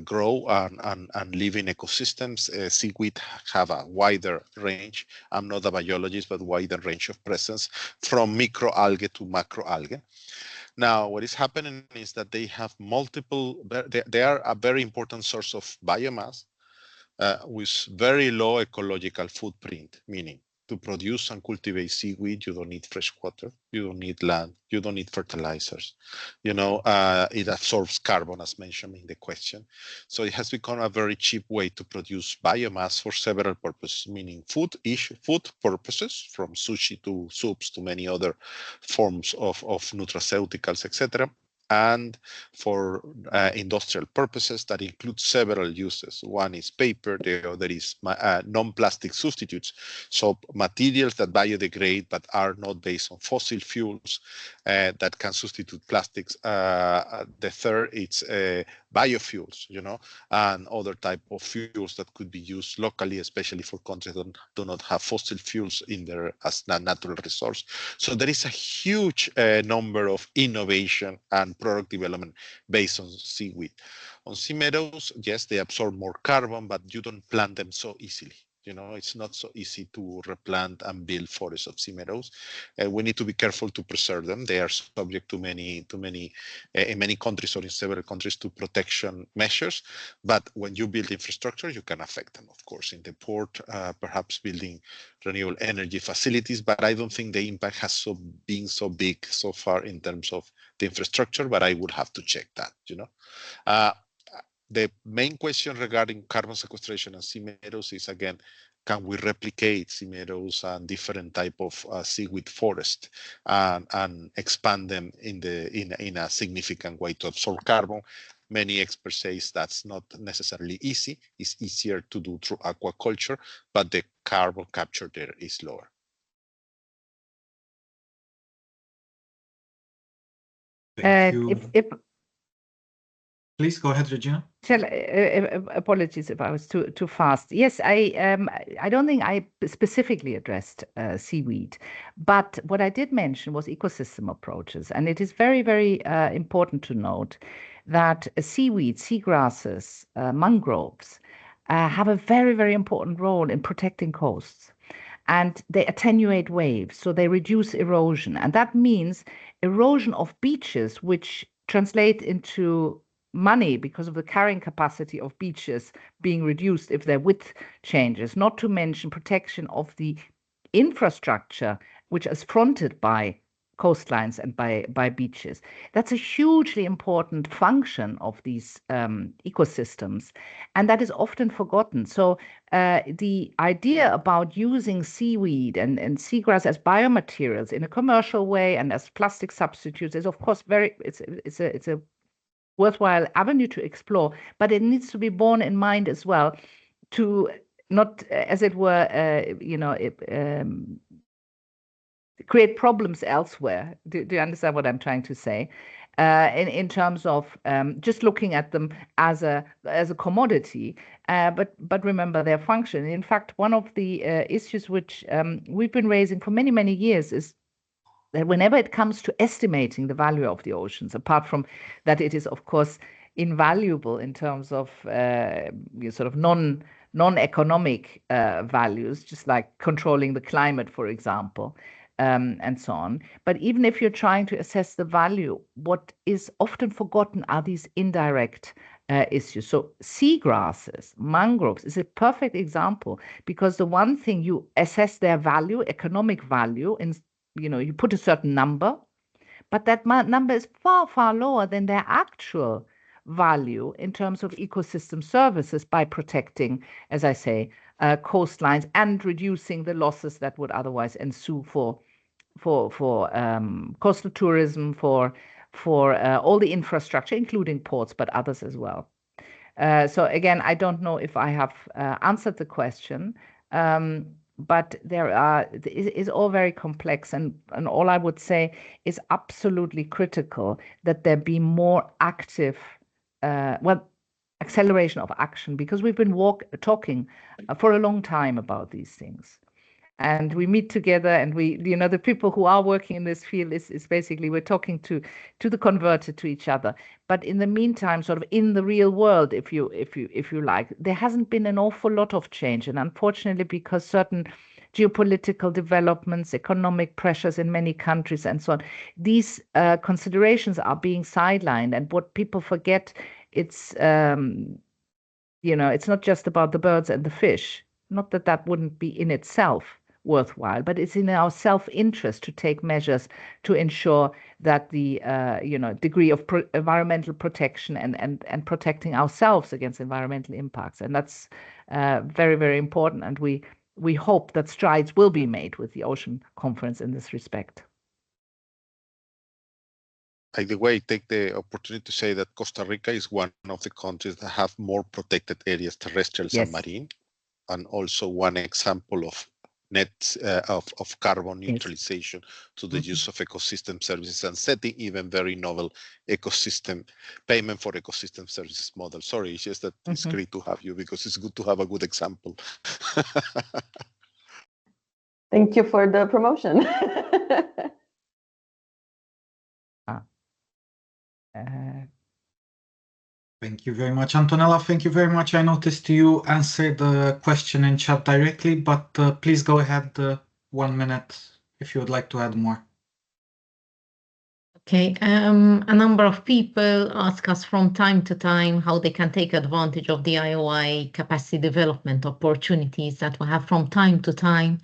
grow and live in ecosystems. Seaweed have a wider range. I'm not a biologist, but wider range of presence from microalgae to macroalgae. Now, what is happening is that they have multiple, they are a very important source of biomass with very low ecological footprint, meaning to produce and cultivate seaweed, you don't need fresh water, you don't need land, you don't need fertilizers. It absorbs carbon, as mentioned in the question. So it has become a very cheap way to produce biomass for several purposes, meaning food purposes, from sushi to soups to many other forms of nutraceuticals, etc., and for industrial purposes that include several uses. One is paper, the other is non-plastic substitutes. So materials that biodegrade but are not based on fossil fuels that can substitute plastics. The third is biofuels, and other type of fuels that could be used locally, especially for countries that do not have fossil fuels in there as a natural resource. So there is a huge number of innovation and product development based on seaweed. On sea meadows, yes, they absorb more carbon, but you don't plant them so easily. It's not so easy to replant and build forests of sea meadows. We need to be careful to preserve them. They are subject to many, in many countries or in several countries, to protection measures. But when you build infrastructure, you can affect them, of course. In the port, perhaps building renewable energy facilities, but I don't think the impact has been so big so far in terms of the infrastructure, but I would have to check that, The main question regarding carbon sequestration and sea meadows is, again, can we replicate sea meadows and different type of seaweed forest and expand them in a significant way to absorb carbon? Many experts say that's not necessarily easy. It's easier to do through aquaculture, but the carbon capture there is lower. Thank you. Please go ahead, Regina. Apologies if I was too fast. Yes, I don't think I specifically addressed seaweed, but what I did mention was ecosystem approaches, and it is very, very important to note that seaweed, seagrasses, mangroves have a very, very important role in protecting coasts. And they attenuate waves, so they reduce erosion. And that means erosion of beaches, which translate into money because of the carrying capacity of beaches being reduced if their width changes, not to mention protection of the infrastructure, which is fronted by coastlines and by beaches. That's a hugely important function of these ecosystems, and that is often forgotten. So the idea about using seaweed and seagrass as biomaterials in a commercial way and as plastic substitutes is, of course, it's a worthwhile avenue to explore, but it needs to be borne in mind as well to not, as it were, create problems elsewhere. Do you understand what I'm trying to say? In terms of just looking at them as a commodity, but remember their function. In fact, one of the issues which we've been raising for many, many years is that whenever it comes to estimating the value of the oceans, apart from that it is, of course, invaluable in terms of sort of non-economic values, just like controlling the climate, for example, and so on. But even if you're trying to assess the value, what is often forgotten are these indirect issues. So seagrasses, mangroves is a perfect example, because the one thing you assess their value, economic value, in you put a certain number, but that number is far, far lower than their actual value in terms of ecosystem services by protecting, as I say, coastlines and reducing the losses that would otherwise ensue for coastal tourism, for all the infrastructure, including ports, but others as well. So again, I don't know if I have answered the question, but it is all very complex, and all I would say is absolutely critical that there be more active, acceleration of action, because we've been talking for a long time about these things. And we meet together, and the people who are working in this field is basically we're talking to the converted, to each other. But in the meantime, sort of in the real world, if you like, there hasn't been an awful lot of change. And unfortunately, because certain geopolitical developments, economic pressures in many countries, and so on, these considerations are being sidelined. And what people forget, it's it's not just about the birds and the fish. Not that that wouldn't be in itself worthwhile, but it's in our self-interest to take measures to ensure that the degree of environmental protection and protecting ourselves against environmental impacts, and that's very, very important. And we hope that strides will be made with the Ocean Conference in this respect. By the way, take the opportunity to say that Costa Rica is one of the countries that have more protected areas, terrestrial and marine, and also one example of net of carbon neutralization to the use of ecosystem services, and setting even very novel ecosystem payment for ecosystem services model. Sorry, it's just that it's great to have you, because it's good to have a good example. Thank you for the promotion. Thank you very much, Antonella. Thank you very much. I noticed you answered the question in chat directly, but please go ahead 1 minute if you would like to add more. Okay, a number of people ask us from time to time how they can take advantage of the IOI capacity development opportunities that we have from time to time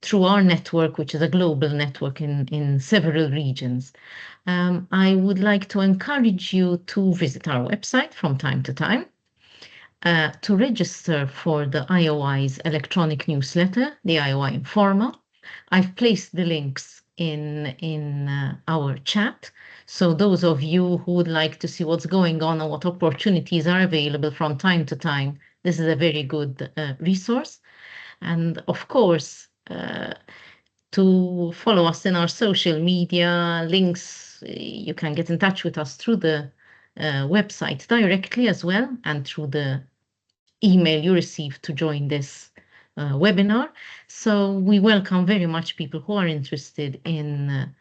through our network, which is a global network in several regions. I would like to encourage you to visit our website from time to time, to register for the IOI's electronic newsletter, the IOI Informal. I've placed the links in our chat. So those of you who would like to see what's going on and what opportunities are available from time to time, this is a very good resource. And of course, to follow us in our social media links, you can get in touch with us through the website directly as well, and through the email you receive to join this webinar. So we welcome very much people who are interested in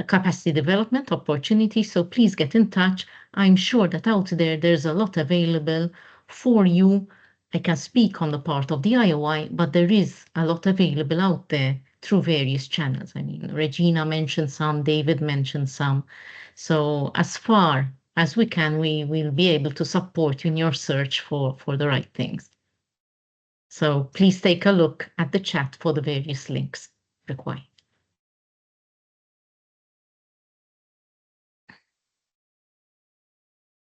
capacity development opportunities. So please get in touch. I'm sure that out there's a lot available for you. I can speak on the part of the IOI, but there is a lot available out there through various channels. I mean, Regina mentioned some, David mentioned some. So as far as we can, we will be able to support you in your search for the right things. So please take a look at the chat for the various links required.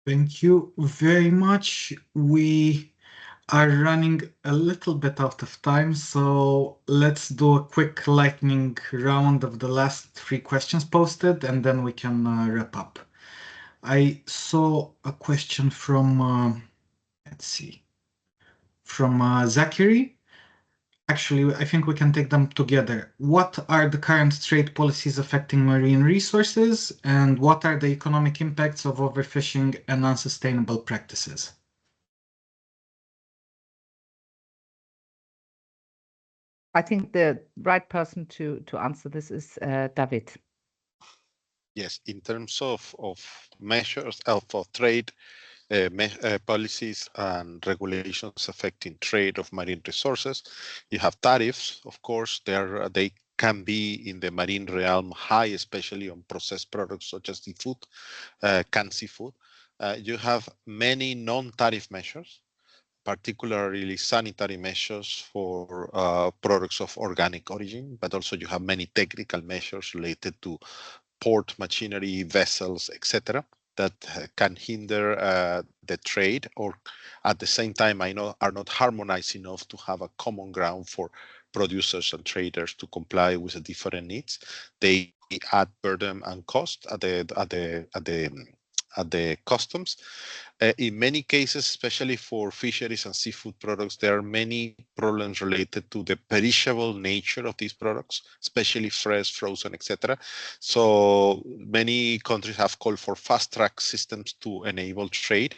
Thank you very much. We are running a little bit out of time, so let's do a quick lightning round of the last 3 questions posted, and then we can wrap up. I saw a question from, let's see, from Zachary. Actually, I think we can take them together. What are the current trade policies affecting marine resources, and what are the economic impacts of overfishing and unsustainable practices? I think the right person to answer this is David. Yes, in terms of measures for trade policies and regulations affecting trade of marine resources, you have tariffs. Of course, they can be in the marine realm high, especially on processed products such as seafood, canned seafood. You have many non-tariff measures, particularly sanitary measures for products of organic origin, but also you have many technical measures related to port machinery, vessels, etc., that can hinder the trade, or at the same time are not harmonized enough to have a common ground for producers and traders to comply with the different needs. They add burden and cost at the customs. In many cases, especially for fisheries and seafood products, there are many problems related to the perishable nature of these products, especially fresh, frozen, etc. So many countries have called for fast-track systems to enable trade,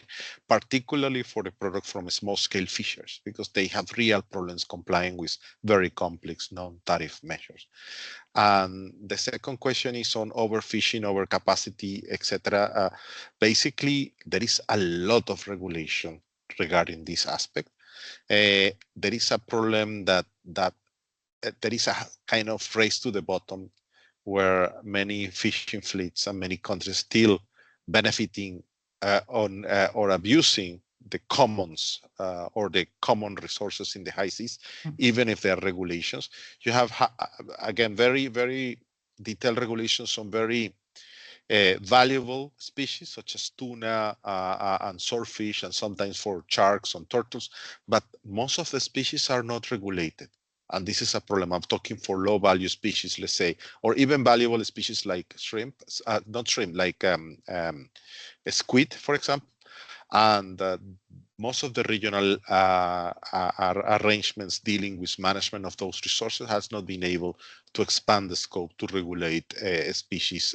particularly for the product from small-scale fishers, because they have real problems complying with very complex non-tariff measures. And the second question is on overfishing, overcapacity, etc. Basically, there is a lot of regulation regarding this aspect. There is a problem that there is a kind of race to the bottom, where many fishing fleets and many countries still benefiting on or abusing the commons or the common resources in the high seas, even if there are regulations. You have, again, very, very detailed regulations on very valuable species such as tuna and swordfish, and sometimes for sharks and turtles, but most of the species are not regulated. And this is a problem. I'm talking for low value species, let's say, or even valuable species like shrimp, not shrimp, like squid, for example. And most of the regional arrangements dealing with management of those resources has not been able to expand the scope to regulate species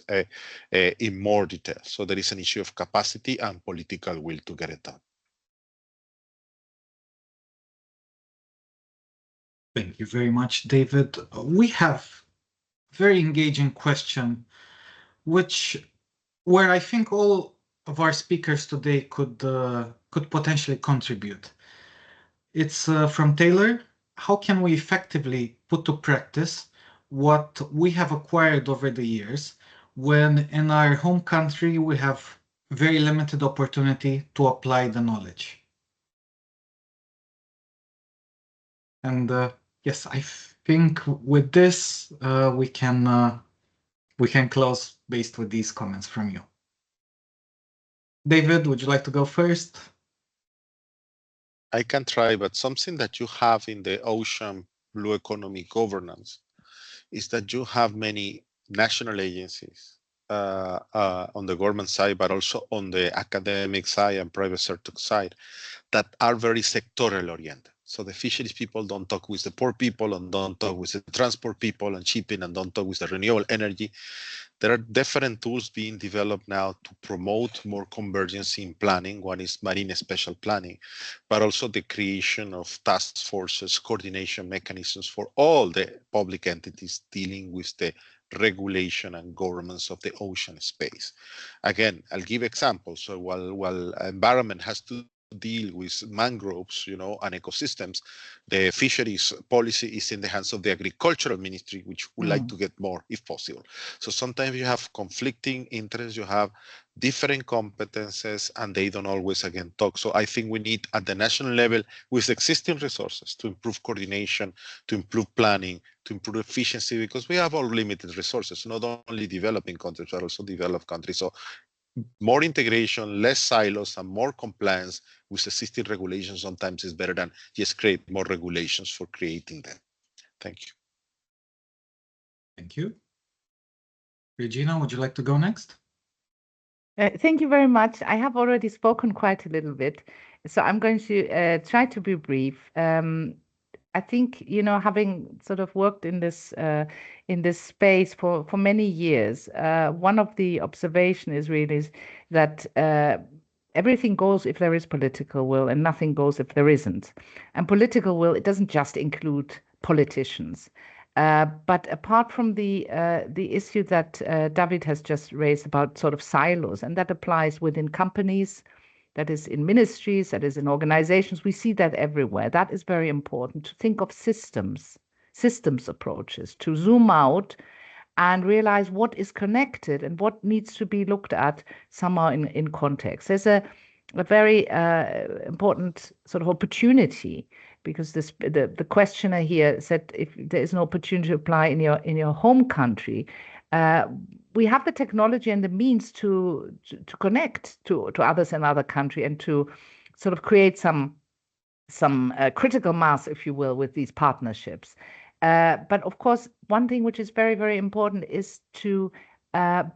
in more detail. So there is an issue of capacity and political will to get it done. Thank you very much, David. We have a very engaging question, where I think all of our speakers today could potentially contribute. It's from Taylor. How can we effectively put to practice what we have acquired over the years when in our home country we have very limited opportunity to apply the knowledge? And yes, I think with this we can close based with these comments from you. David, would you like to go first? I can try, but something that you have in the ocean blue economy governance is that you have many national agencies on the government side, but also on the academic side and private sector side that are very sectoral oriented. So the fisheries people don't talk with the port people and don't talk with the transport people and shipping and don't talk with the renewable energy. There are different tools being developed now to promote more convergence in planning. One is marine special planning, but also the creation of task forces, coordination mechanisms for all the public entities dealing with the regulation and governance of the ocean space. Again, I'll give examples. So while environment has to deal with mangroves, and ecosystems, the fisheries policy is in the hands of the agricultural ministry, which would like to get more if possible. So sometimes you have conflicting interests, you have different competences, and they don't always, again, talk. So I think we need at the national level, with existing resources, to improve coordination, to improve planning, to improve efficiency, because we have all limited resources, not only developing countries, but also developed countries. So more integration, less silos, and more compliance with existing regulations sometimes is better than just create more regulations for creating them. Thank you. Thank you. Regina, would you like to go next? Thank you very much. I have already spoken quite a little bit, so I'm going to try to be brief. I think, having sort of worked in this space for many years, one of the observation is really that everything goes if there is political will, and nothing goes if there isn't. And political will, it doesn't just include politicians. But apart from the issue that David has just raised about sort of silos, and that applies within companies, that is in ministries, that is in organizations, we see that everywhere. That is very important, to think of systems approaches, to zoom out and realize what is connected and what needs to be looked at somehow in context. There's a very important sort of opportunity, because the questioner here said if there is an opportunity to apply in your home country, we have the technology and the means to connect to others in other country and to sort of create some critical mass, if you will, with these partnerships. But of course, one thing which is very, very important is to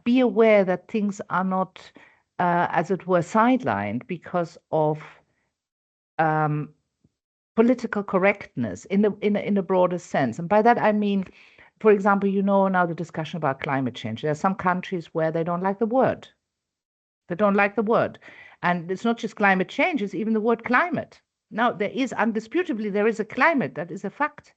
be aware that things are not, as it were, sidelined because of political correctness in a broader sense. And by that, I mean, for example, now the discussion about climate change. There are some countries where they don't like the word. They don't like the word. And it's not just climate change, it's even the word climate. Now, undisputably, there is a climate, that is a fact.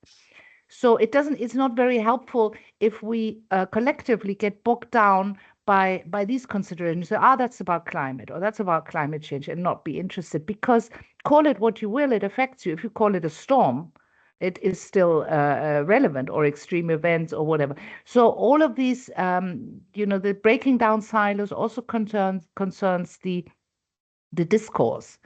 So it's not very helpful if we collectively get bogged down by these considerations. So, that's about climate or that's about climate change and not be interested, because call it what you will, it affects you. If you call it a storm, it is still relevant, or extreme events or whatever. So all of these, the breaking down silos also concerns the discourse.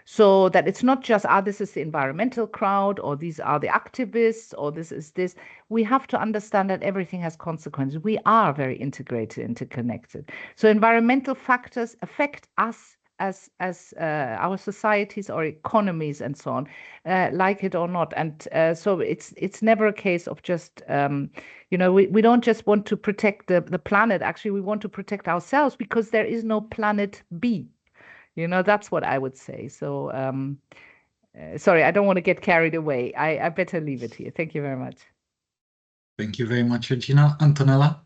So that it's not just, this is the environmental crowd, or these are the activists, or this is this. We have to understand that everything has consequences. We are very integrated, interconnected. So environmental factors affect us as our societies or economies and so on, like it or not. And so it's never a case of just, we don't just want to protect the planet. Actually, we want to protect ourselves, because there is no planet B. That's what I would say. So, sorry, I don't want to get carried away. I better leave it here. Thank you very much. Thank you very much, Regina. Antonella?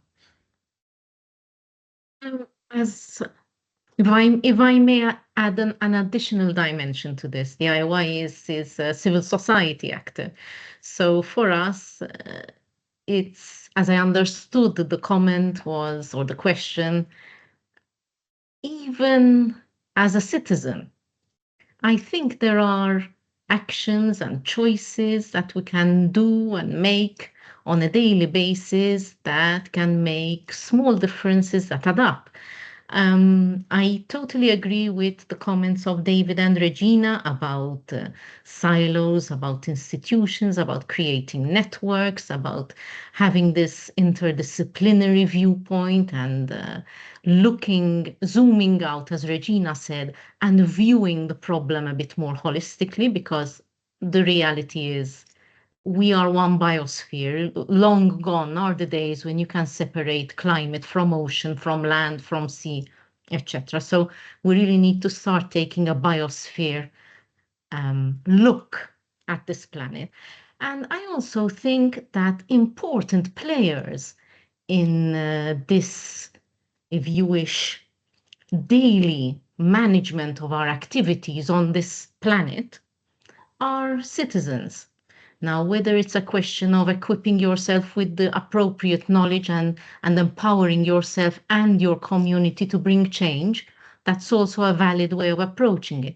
If I may add an additional dimension to this, the IOI is a civil society actor. So for us, it's, as I understood, the comment was, or the question, even as a citizen, I think there are actions and choices that we can do and make on a daily basis that can make small differences that add up. I totally agree with the comments of David and Regina about silos, about institutions, about creating networks, about having this interdisciplinary viewpoint and zooming out, as Regina said, and viewing the problem a bit more holistically, because the reality is we are one biosphere. Long gone are the days when you can separate climate from ocean, from land, from sea, etc. So we really need to start taking a biosphere look at this planet. And I also think that important players in this, if you wish, daily management of our activities on this planet are citizens. Now, whether it's a question of equipping yourself with the appropriate knowledge and empowering yourself and your community to bring change, that's also a valid way of approaching it.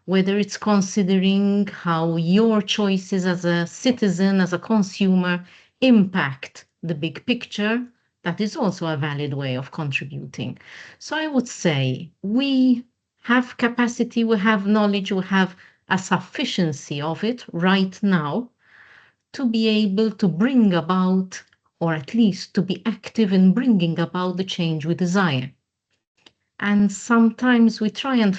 Whether it's considering how your choices as a citizen, as a consumer, impact the big picture, that is also a valid way of contributing. So I would say we have capacity, we have knowledge, we have a sufficiency of it right now to be able to bring about, or at least to be active in bringing about the change we desire. And sometimes we try and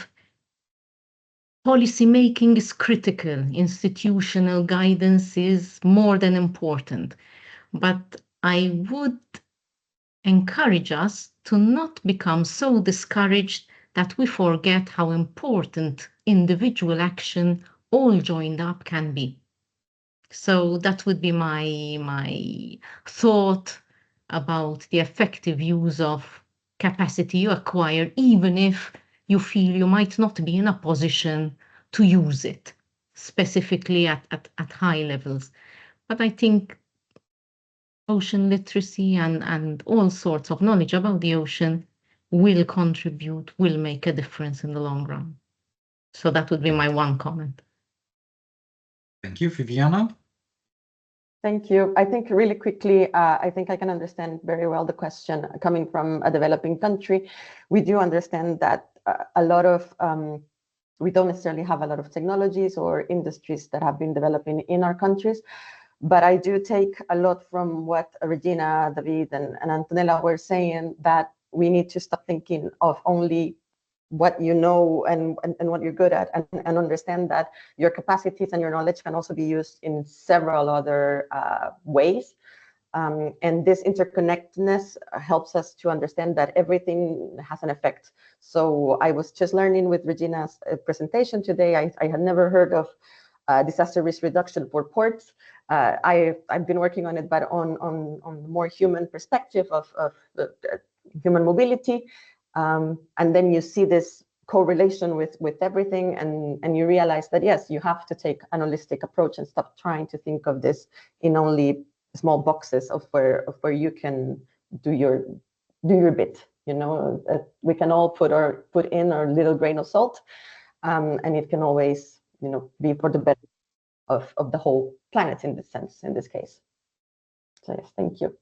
policy making is critical, institutional guidance is more than important. But I would encourage us to not become so discouraged that we forget how important individual action all joined up can be. So that would be my thought about the effective use of capacity you acquire, even if you feel you might not be in a position to use it specifically at high levels. But I think ocean literacy and all sorts of knowledge about the ocean will contribute, will make a difference in the long run. So that would be my one comment. Thank you, Viviana. Thank you. I think really quickly, I think I can understand very well the question coming from a developing country. We do understand that a lot of, we don't necessarily have a lot of technologies or industries that have been developing in our countries, But I do take a lot from what Regina, David, and Antonella were saying, that we need to stop thinking of only what you know and what you're good at, and understand that your capacities and your knowledge can also be used in several other ways. And this interconnectedness helps us to understand that everything has an effect. So I was just learning with Regina's presentation today. I had never heard of disaster risk reduction for ports. I've been working on it, but on the more human perspective of human mobility. And then you see this correlation with everything, and you realize that, yes, you have to take an holistic approach and stop trying to think of this in only small boxes of where you can do your bit. We can all put in our little grain of salt, and it can always be for the better of the whole planet in this case. So yes, thank you.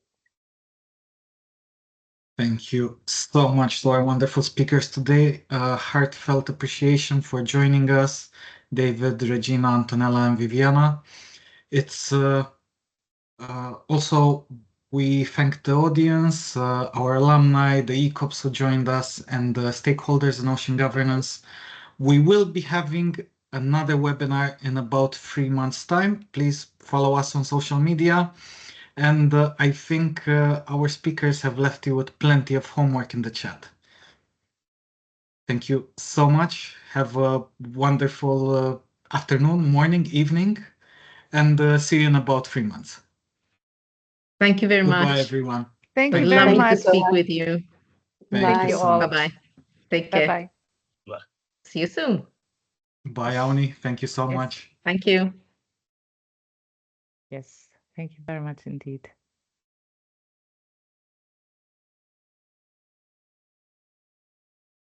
Thank you so much to our wonderful speakers today. Heartfelt appreciation for joining us, David, Regina, Antonella, and Viviana. It's also, we thank the audience, our alumni, the ECOPs who joined us, and the stakeholders in ocean governance. We will be having another webinar in about 3 months' time. Please follow us on social media. And I think our speakers have left you with plenty of homework in the chat. Thank you so much. Have a wonderful afternoon, morning, evening, and see you in about 3 months. Thank you very Goodbye, much. everyone. Thank you Thank very Thank much. you To so speak much. with you. Thank Thank you you so all. much. Bye-bye. Take care. Bye-bye. See you soon. Bye, Auni. Thank you so Yes. much. Thank you. Yes, thank you very much indeed.